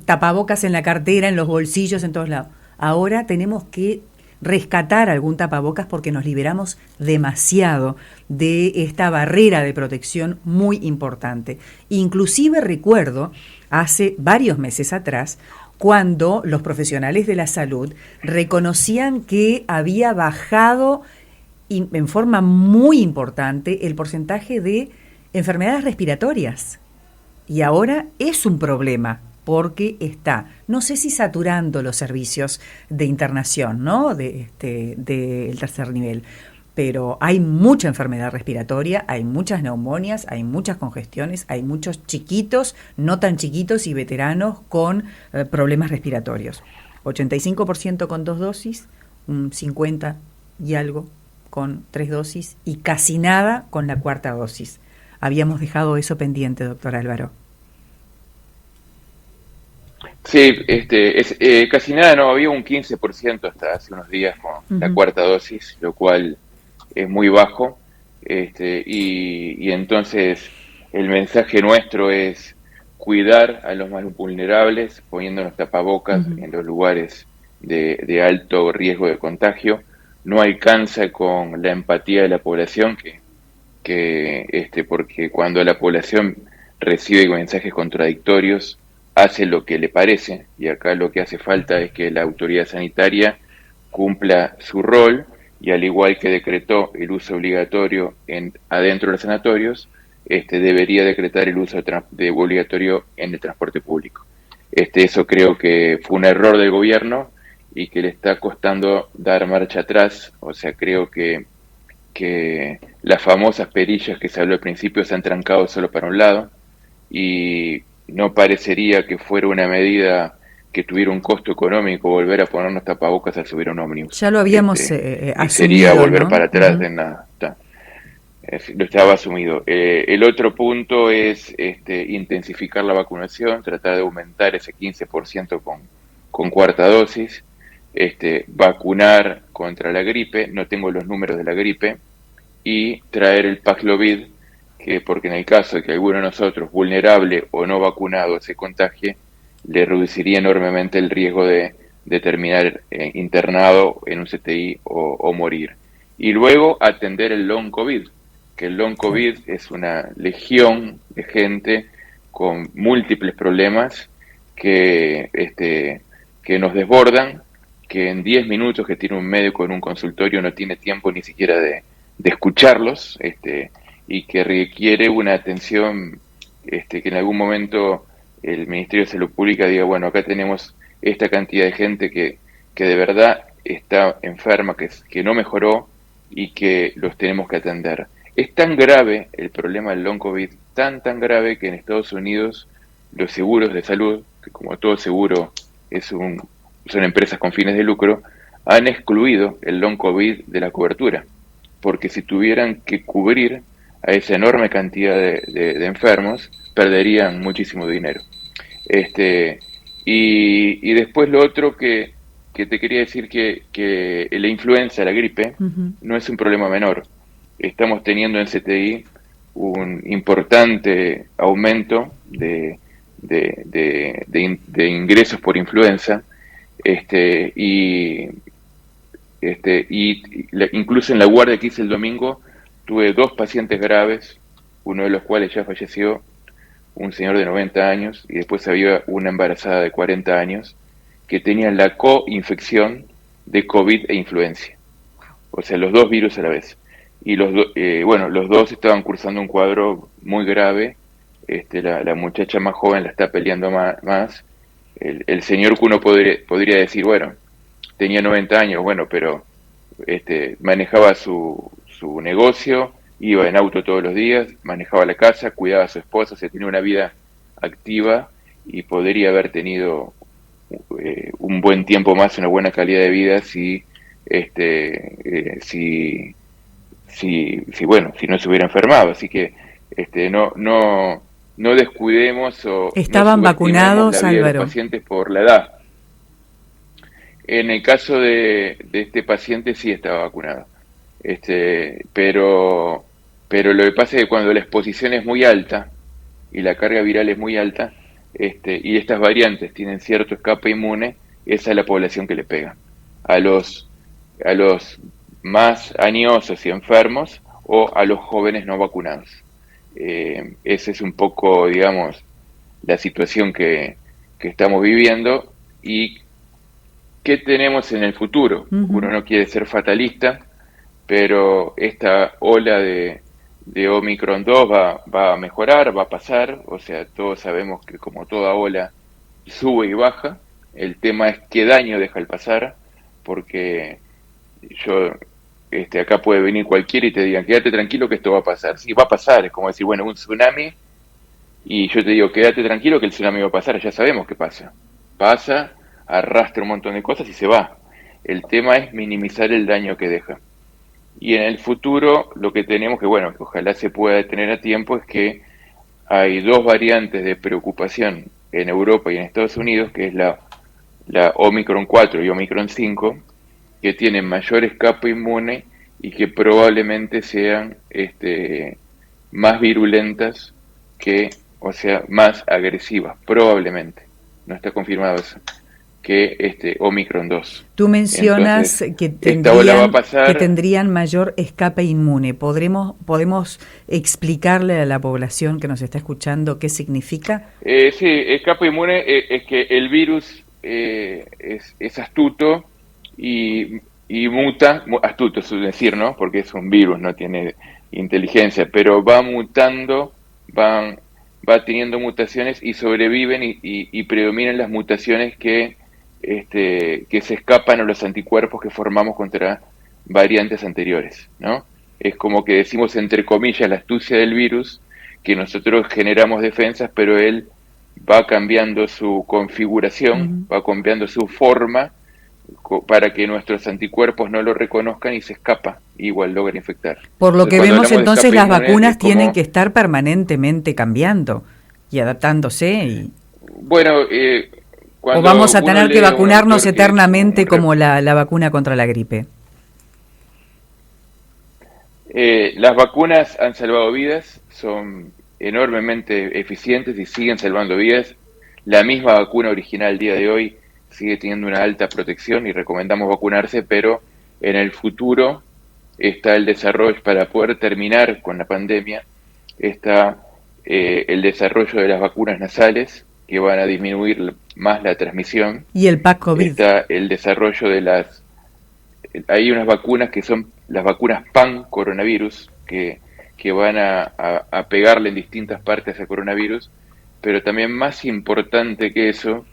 Tapabocas en la cartera, en los bolsillos, en todos lados. Ahora tenemos que rescatar algún tapabocas porque nos liberamos demasiado de esta barrera de protección muy importante. Inclusive recuerdo hace varios meses atrás cuando los profesionales de la salud reconocían que había bajado en forma muy importante el porcentaje de enfermedades respiratorias. Y ahora es un problema porque está, no sé si saturando los servicios de internación, ¿no? del tercer nivel, pero hay mucha enfermedad respiratoria, hay muchas neumonias, hay muchas congestiones, hay muchos chiquitos, no tan chiquitos y veteranos con problemas respiratorios. 85% con 2 dosis, 50 y algo con 3 dosis y casi nada con la 4ª dosis. Habíamos dejado eso pendiente, doctor Álvaro. Sí, casi nada, no, había un 15% hasta hace unos días con la 4ª dosis, lo cual es muy bajo, y entonces el mensaje nuestro es cuidar a los más vulnerables, poniéndonos tapabocas en los lugares de alto riesgo de contagio. No alcanza con la empatía de la población, porque cuando la población recibe mensajes contradictorios, hace lo que le parece, y acá lo que hace falta es que la autoridad sanitaria cumpla su rol, y al igual que decretó el uso obligatorio adentro de los sanatorios, debería decretar el uso obligatorio en el transporte público. Eso creo que fue un error del gobierno y que le está costando dar marcha atrás. O sea, creo que las famosas perillas que se habló al principio se han trancado solo para un lado, y no parecería que fuera una medida que tuviera un costo económico volver a ponernos tapabocas al subir a un ómnibus. Ya lo habíamos asumido, sería volver, ¿no?, para atrás. Uh-huh. Lo estaba asumido. El otro punto es intensificar la vacunación, tratar de aumentar ese 15% con 4ª dosis, vacunar contra la gripe, no tengo los números de la gripe, y traer el Paxlovid, porque en el caso de que alguno de nosotros, vulnerable o no vacunado, se contagie, le reduciría enormemente el riesgo de terminar internado en un CTI o morir. Y luego atender el long COVID, que el long COVID es una legión de gente con múltiples problemas que nos desbordan, que en 10 minutos que tiene un médico en un consultorio no tiene tiempo ni siquiera de escucharlos, y que requiere una atención que en algún momento el Ministerio de Salud Pública diga, bueno, acá tenemos esta cantidad de gente que de verdad está enferma, que no mejoró y que los tenemos que atender. Es tan grave el problema del long COVID, tan grave, que en Estados Unidos los seguros de salud, que como todo seguro son empresas con fines de lucro, han excluido el long COVID de la cobertura, porque si tuvieran que cubrir a esa enorme cantidad de enfermos, perderían muchísimo dinero. Y después lo otro que te quería decir, que la influenza, la gripe, no es un problema menor. Estamos teniendo en CTI un importante aumento de ingresos por influenza, incluso en la guardia que hice el domingo tuve 2 pacientes graves, uno de los cuales ya falleció, un señor de 90 años, y después había una embarazada de 40 años que tenían la coinfección de COVID e influencia. O sea, los 2 virus a la vez. Y los 2 estaban cursando un cuadro muy grave. La muchacha más joven la está peleando más. El señor que uno podría decir, bueno, tenía 90 años, bueno, pero manejaba su negocio, iba en auto todos los días, manejaba la casa, cuidaba a su esposa, tenía una vida activa y podría haber tenido un buen tiempo más, una buena calidad de vida si no se hubiera enfermado. Así que no descuidemos o ¿Estaban no vacunados, la vida de Álvaro? los pacientes por la edad. En el caso de este paciente sí estaba vacunado, pero lo que pasa es que cuando la exposición es muy alta y la carga viral es muy alta, y estas variantes tienen cierto escape inmune, esa es la población que le pega. A los más añosos y enfermos o a los jóvenes no vacunados. Esa es un poco, digamos, la situación que estamos viviendo y qué tenemos en el futuro. Uno no quiere ser fatalista, pero esta ola de Omicron 2 va a mejorar, va a pasar. O sea, todos sabemos que como toda ola sube y baja. El tema es qué daño deja el pasar, porque acá puede venir cualquiera y te digan, quédate tranquilo que esto va a pasar. Sí, va a pasar, es como decir, bueno, un tsunami, y yo te digo, quédate tranquilo que el tsunami va a pasar, ya sabemos qué pasa. Pasa, arrastra un montón de cosas y se va. El tema es minimizar el daño que deja. Y en el futuro lo que tenemos, que ojalá se pueda detener a tiempo, es que hay dos variantes de preocupación en Europa y en Estados Unidos, que es la Omicron 4 y Omicron 5, que tienen mayor escape inmune y que probablemente sean más virulentas más agresivas, probablemente. No está confirmado eso, que Omicron 2. Tú mencionas Entonces, que tendrían mayor escape inmune. ¿Podemos explicarle a la población que nos está escuchando qué significa? Sí, escape inmune es que el virus es astuto y muta, astuto es decir, ¿no? Porque es un virus, no tiene inteligencia, pero va mutando, va teniendo mutaciones y sobreviven y predominan las mutaciones que se escapan a los anticuerpos que formamos contra variantes anteriores, ¿no? Es como que decimos entre comillas la astucia del virus, que nosotros generamos defensas, pero él va cambiando su configuración, va cambiando su forma para que nuestros anticuerpos no lo reconozcan y se escapa, igual logra infectar. Por lo que vemos entonces las vacunas tienen que estar permanentemente cambiando y adaptándose. Bueno, o vamos a tener que vacunarnos eternamente como la vacuna contra la gripe. Las vacunas han salvado vidas, son enormemente eficientes y siguen salvando vidas. La misma vacuna original al día de hoy sigue teniendo una alta protección y recomendamos vacunarse, pero en el futuro está el desarrollo, para poder terminar con la pandemia, está el desarrollo de las vacunas nasales, que van a disminuir más la transmisión. Y el PAC COVID. Está el desarrollo de hay unas vacunas que son las vacunas pan-coronavirus, que van a pegarle en distintas partes al coronavirus, pero también más importante que eso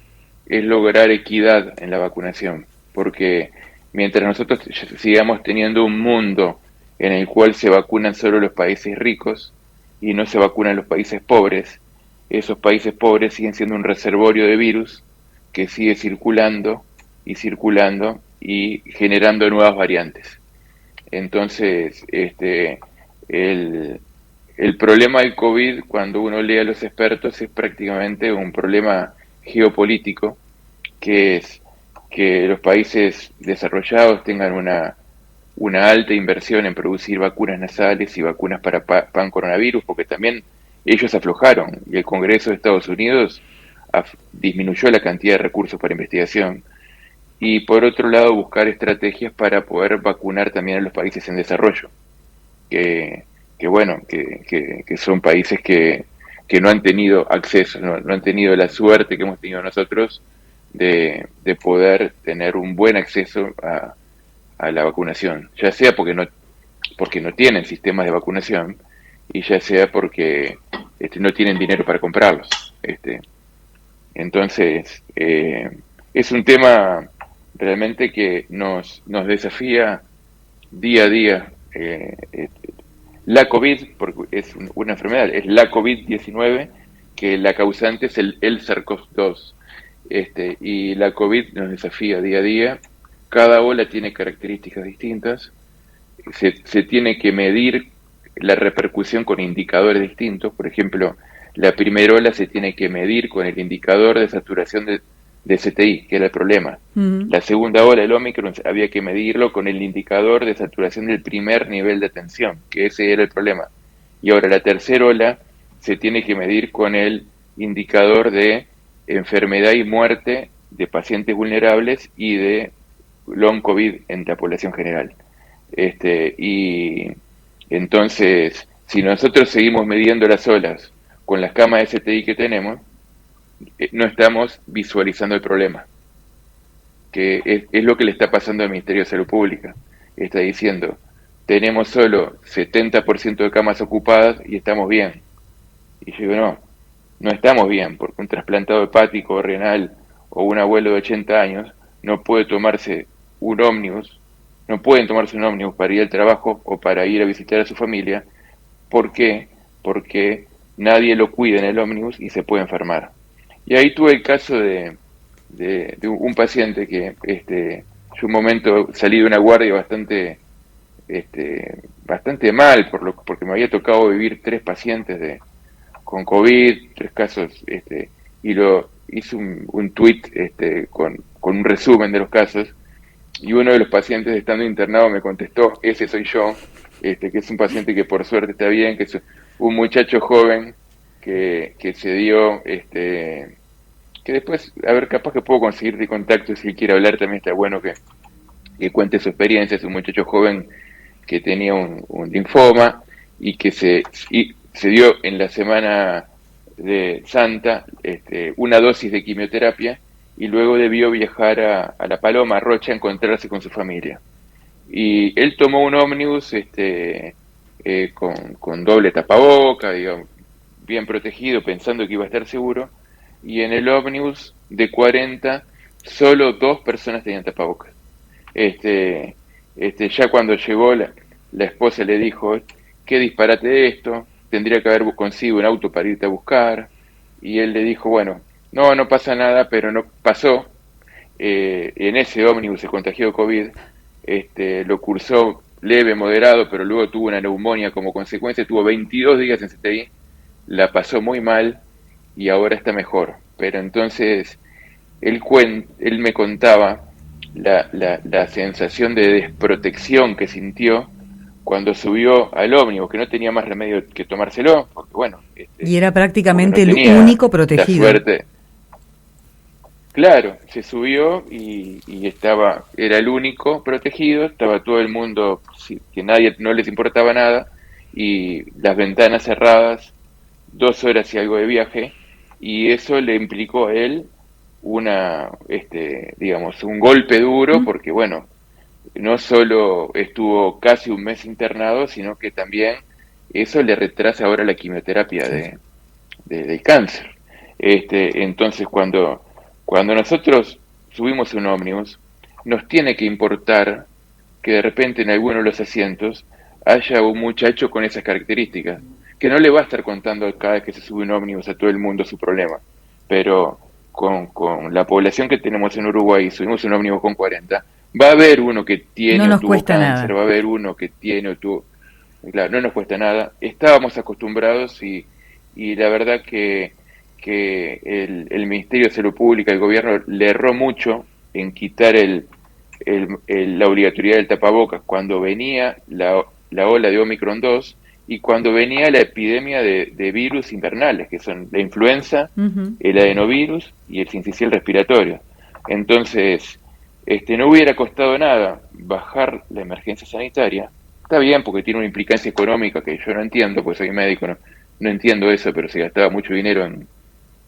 es lograr equidad en la vacunación, porque mientras nosotros sigamos teniendo un mundo en el cual se vacunan solo los países ricos y no se vacunan los países pobres, esos países pobres siguen siendo un reservorio de virus que sigue circulando y generando nuevas variantes. Entonces, el problema del COVID, cuando uno lee a los expertos, es prácticamente un problema geopolítico, que es que los países desarrollados tengan una alta inversión en producir vacunas nasales y vacunas para pan-coronavirus, porque también ellos aflojaron y el Congreso de Estados Unidos disminuyó la cantidad de recursos para investigación, y por otro lado buscar estrategias para poder vacunar también a los países en desarrollo, que son países que no han tenido acceso, no han tenido la suerte que hemos tenido nosotros de poder tener un buen acceso a la vacunación, ya sea porque no tienen sistemas de vacunación y ya sea porque no tienen dinero para comprarlos. Entonces, es un tema realmente que nos desafía día a día la COVID, porque es una enfermedad, es la COVID-19, que la causante es el SARS-CoV-2. Y la COVID nos desafía día a día. Cada ola tiene características distintas. Se tiene que medir la repercusión con indicadores distintos. Por ejemplo, la primera ola se tiene que medir con el indicador de saturación de CTI, que era el problema. La segunda ola, el Omicron, había que medirlo con el indicador de saturación del primer nivel de atención, que ese era el problema. Y ahora la tercera ola se tiene que medir con el indicador de enfermedad y muerte de pacientes vulnerables y de long COVID en la población general. Y entonces, si nosotros seguimos midiendo las olas con las camas de CTI que tenemos, no estamos visualizando el problema, que es lo que le está pasando al Ministerio de Salud Pública. Está diciendo, tenemos solo 70% de camas ocupadas y estamos bien. Y yo digo, no estamos bien, porque un trasplantado hepático o renal o un abuelo de 80 años no puede tomarse un ómnibus, no pueden tomarse un ómnibus para ir al trabajo o para ir a visitar a su familia. ¿Por qué? Porque nadie lo cuida en el ómnibus y se puede enfermar. Y ahí tuve el caso de un paciente que yo un momento salí de una guardia bastante mal, porque me había tocado vivir 3 pacientes con COVID, 3 casos, y hice un tweet con un resumen de los casos, y uno de los pacientes estando internado me contestó, ese soy yo, que es un paciente que por suerte está bien, que es un muchacho joven que se dio, que después, a ver, capaz que puedo conseguir de contacto si él quiere hablar, también está bueno que cuente su experiencia. Es un muchacho joven que tenía un linfoma y que se dio en la semana de Santa una dosis de quimioterapia y luego debió viajar a La Paloma, a Rocha, a encontrarse con su familia. Y él tomó un ómnibus con doble tapaboca, digamos, bien protegido, pensando que iba a estar seguro, y en el ómnibus de 40 solo 2 personas tenían tapabocas. Ya cuando llegó la esposa le dijo, qué disparate esto, tendría que haber consigo un auto para irte a buscar, y él le dijo, bueno, no pasa nada, pero no pasó. En ese ómnibus se contagió de COVID, lo cursó leve, moderado, pero luego tuvo una neumonía como consecuencia, tuvo 22 días en CTI, la pasó muy mal y ahora está mejor. Pero entonces él me contaba la sensación de desprotección que sintió cuando subió al ómnibus, que no tenía más remedio que tomárselo, porque bueno... y era prácticamente no el único protegido. La suerte. Claro, se subió y era el único protegido, estaba todo el mundo, que no les importaba nada, y las ventanas cerradas, 2 horas y algo de viaje, y eso le implicó a él digamos, un golpe duro, porque bueno, no solo estuvo casi un mes internado, sino que también eso le retrasa ahora la quimioterapia del cáncer. Entonces cuando nosotros subimos un ómnibus, nos tiene que importar que de repente en alguno de los asientos haya un muchacho con esas características, que no le va a estar contando cada vez que se sube un ómnibus a todo el mundo su problema, pero con la población que tenemos en Uruguay, subimos un ómnibus con 40, va a haber uno que tiene no o tuvo cáncer, nada. Va a haber uno que tiene o tuvo... Claro, no nos cuesta nada. Estábamos acostumbrados y la verdad que el Ministerio de Salud Pública, el gobierno, le erró mucho en quitar la obligatoriedad del tapabocas cuando venía la ola de Omicron 2 y cuando venía la epidemia de virus invernales, que son la influenza, el adenovirus y el sincicial respiratorio. Entonces, no hubiera costado nada bajar la emergencia sanitaria. Está bien, porque tiene una implicancia económica que yo no entiendo, porque soy médico, no entiendo eso, pero se gastaba mucho dinero en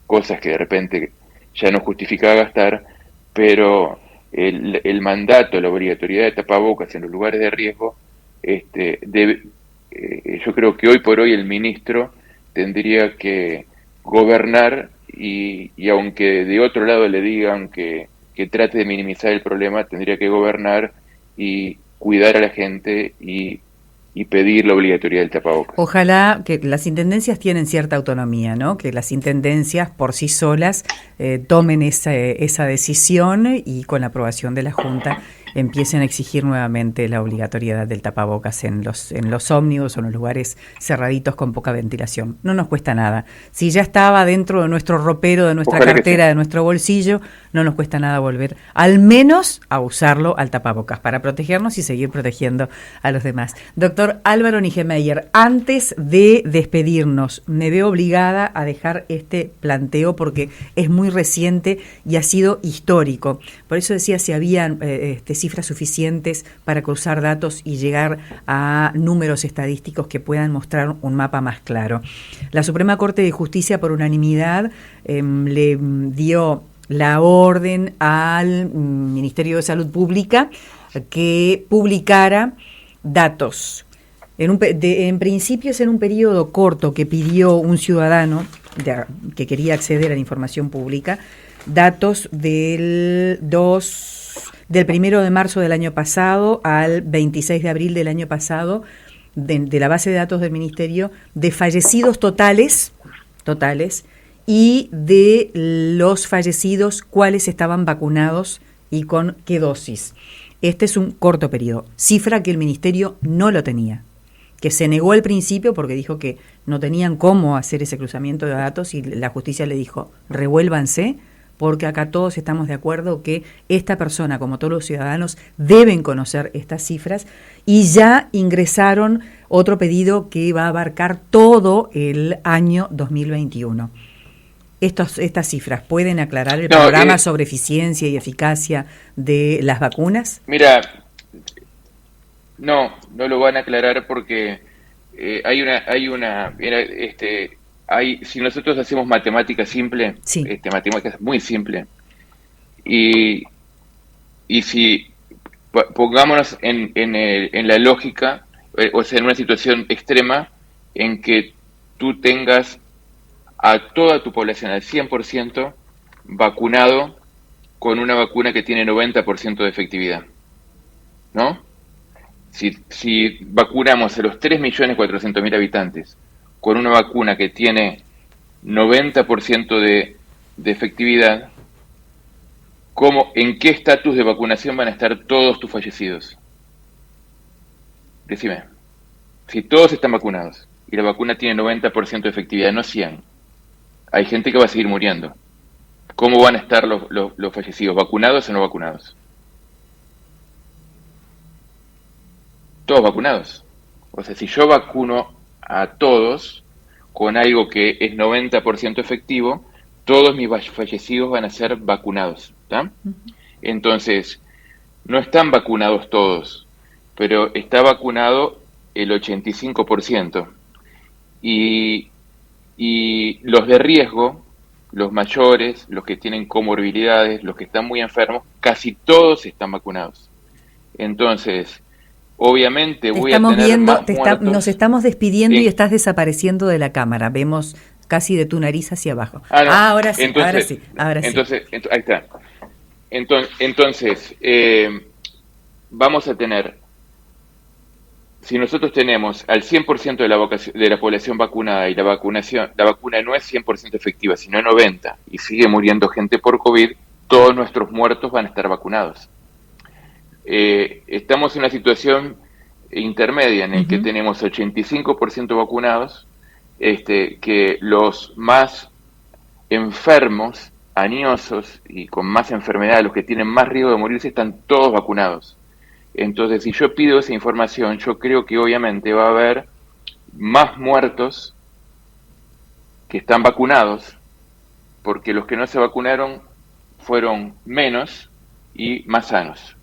cosas que de repente ya no justificaba gastar, pero el mandato, la obligatoriedad de tapabocas en los lugares de riesgo, yo creo que hoy por hoy el ministro tendría que gobernar y aunque de otro lado le digan que trate de minimizar el problema, tendría que gobernar y cuidar a la gente y pedir la obligatoriedad del tapabocas. Ojalá que las intendencias tienen cierta autonomía, ¿no? Que las intendencias por sí solas tomen esa decisión y con la aprobación de la Junta empiecen a exigir nuevamente la obligatoriedad del tapabocas en los ómnibus o en los lugares cerraditos con poca ventilación. No nos cuesta nada. Si ya estaba dentro de nuestro ropero, de nuestra Ojalá cartera, de nuestro bolsillo, no nos cuesta nada volver al menos a usarlo al tapabocas para protegernos y seguir protegiendo a los demás. Doctor Álvaro Nijemeyer, antes de despedirnos, me veo obligada a dejar este planteo porque es muy reciente y ha sido histórico. Por eso decía si habían cifras suficientes para cruzar datos y llegar a números estadísticos que puedan mostrar un mapa más claro. La Suprema Corte de Justicia, por unanimidad, le dio la orden al Ministerio de Salud Pública que publicara datos. En principio es en un periodo corto que pidió un ciudadano que quería acceder a la información pública, datos del 1 de marzo del año pasado al 26 de abril del año pasado, de la base de datos del Ministerio, de fallecidos totales y de los fallecidos cuáles estaban vacunados y con qué dosis. Este es un corto periodo, cifra que el Ministerio no lo tenía, que se negó al principio porque dijo que no tenían cómo hacer ese cruzamiento de datos y la justicia le dijo, revuélvanse, porque acá todos estamos de acuerdo que esta persona, como todos los ciudadanos, deben conocer estas cifras, y ya ingresaron otro pedido que va a abarcar todo el año 2021. ¿Estas cifras pueden aclarar el programa sobre eficiencia y eficacia de las vacunas? Mira, no lo van a aclarar porque si nosotros hacemos matemática simple, sí. Matemática muy simple, y si pongámonos en la lógica, o sea, en una situación extrema en que tú tengas a toda tu población al 100% vacunado con una vacuna que tiene 90% de efectividad, ¿no? Si vacunamos a los 3.400.000 habitantes con una vacuna que tiene 90% de efectividad, ¿en qué estatus de vacunación van a estar todos tus fallecidos? Decime. Si todos están vacunados y la vacuna tiene 90% de efectividad, no 100%, hay gente que va a seguir muriendo. ¿Cómo van a estar los fallecidos? ¿Vacunados o no vacunados? Todos vacunados. O sea, si yo vacuno a todos con algo que es 90% efectivo, todos mis fallecidos van a ser vacunados, ¿tá? Entonces, no están vacunados todos, pero está vacunado el 85%. Y los de riesgo, los mayores, los que tienen comorbilidades, los que están muy enfermos, casi todos están vacunados. Entonces, obviamente voy a tener más muertos. Nos estamos despidiendo, sí. Y estás desapareciendo de la cámara. Vemos casi de tu nariz hacia abajo. No. Ahora sí, entonces, ahora sí. Ahí está. Entonces, vamos a tener, si nosotros tenemos al 100% de la población vacunada y la vacuna no es 100% efectiva, sino 90%, y sigue muriendo gente por COVID, todos nuestros muertos van a estar vacunados. Estamos en una situación intermedia en la que tenemos 85% vacunados, que los más enfermos, añosos y con más enfermedad, los que tienen más riesgo de morirse, están todos vacunados. Entonces, si yo pido esa información, yo creo que obviamente va a haber más muertos que están vacunados, porque los que no se vacunaron fueron menos y más sanos.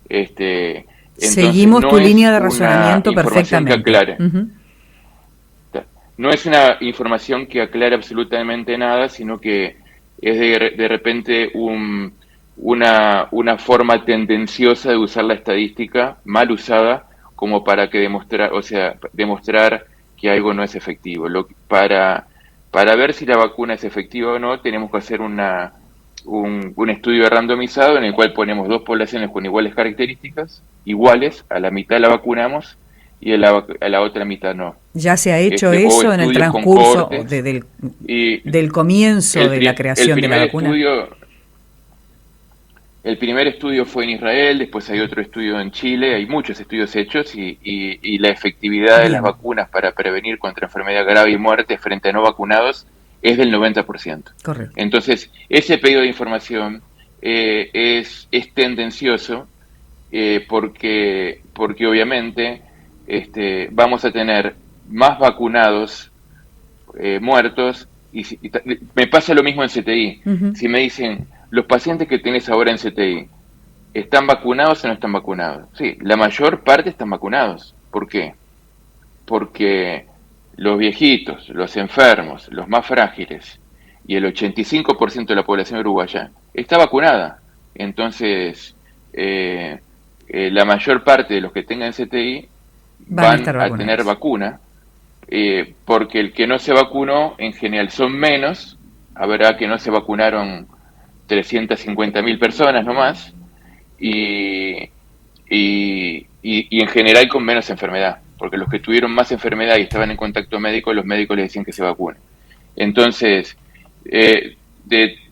Entonces, seguimos tu línea de razonamiento perfectamente. No es una información que aclare absolutamente nada, sino que es de repente una forma tendenciosa de usar la estadística, mal usada, como para que demostrar que algo no es efectivo. Para ver si la vacuna es efectiva o no, tenemos que hacer un estudio randomizado en el cual ponemos dos poblaciones con iguales características, iguales, a la mitad la vacunamos y a la otra mitad no. ¿Ya se ha hecho eso en el transcurso del comienzo de la creación de la vacuna? El primer estudio fue en Israel, después hay otro estudio en Chile, hay muchos estudios hechos y la efectividad de las vacunas para prevenir contra enfermedad grave y muerte frente a no vacunados es del 90%. Correcto. Entonces, ese pedido de información es tendencioso porque obviamente vamos a tener más vacunados muertos y me pasa lo mismo en CTI. Uh-huh. Si me dicen, los pacientes que tenés ahora en CTI, ¿están vacunados o no están vacunados? Sí, la mayor parte están vacunados. ¿Por qué? Porque los viejitos, los enfermos, los más frágiles y el 85% de la población uruguaya está vacunada. Entonces, la mayor parte de los que tengan CTI van a tener vacuna, porque el que no se vacunó, en general son menos, habrá que no se vacunaron 350.000 personas nomás, y en general con menos enfermedad, porque los que tuvieron más enfermedad y estaban en contacto médico, los médicos les decían que se vacunen. Entonces, de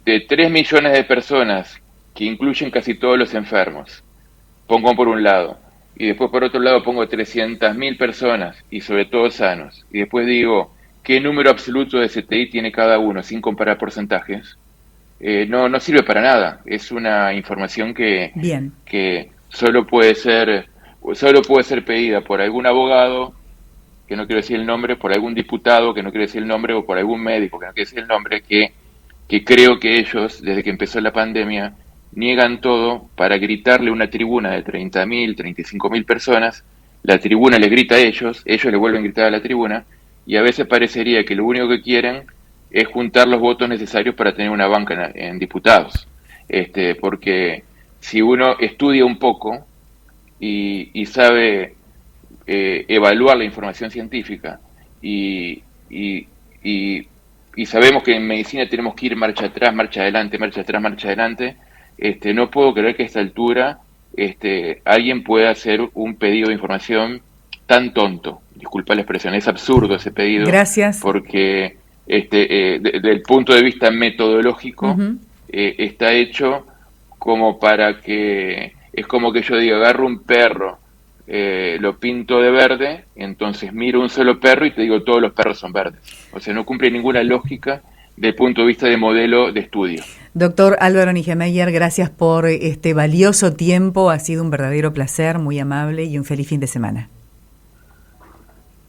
3 millones de personas, que incluyen casi todos los enfermos, pongo por un lado, y después por otro lado pongo 300.000 personas, y sobre todo sanos, y después digo, ¿qué número absoluto de CTI tiene cada uno, sin comparar porcentajes? No sirve para nada. Es una información que solo puede ser pedida por algún abogado, que no quiero decir el nombre, por algún diputado, que no quiero decir el nombre, o por algún médico, que no quiero decir el nombre, que creo que ellos, desde que empezó la pandemia, niegan todo para gritarle a una tribuna de 30.000, 35.000 personas. La tribuna le grita a ellos le vuelven a gritar a la tribuna, y a veces parecería que lo único que quieren es juntar los votos necesarios para tener una banca en diputados. Porque si uno estudia un poco y sabe evaluar la información científica y sabemos que en medicina tenemos que ir marcha atrás, marcha adelante, marcha atrás, marcha adelante, no puedo creer que a esta altura alguien pueda hacer un pedido de información tan tonto. Disculpa la expresión, es absurdo ese pedido. Gracias. Porque desde el punto de vista metodológico, uh-huh, está hecho como para que, es como que yo diga, agarro un perro, lo pinto de verde, entonces miro un solo perro y te digo todos los perros son verdes. O sea, no cumple ninguna lógica desde el punto de vista de modelo de estudio. Doctor Álvaro Nijemeyer, gracias por este valioso tiempo, ha sido un verdadero placer, muy amable y un feliz fin de semana.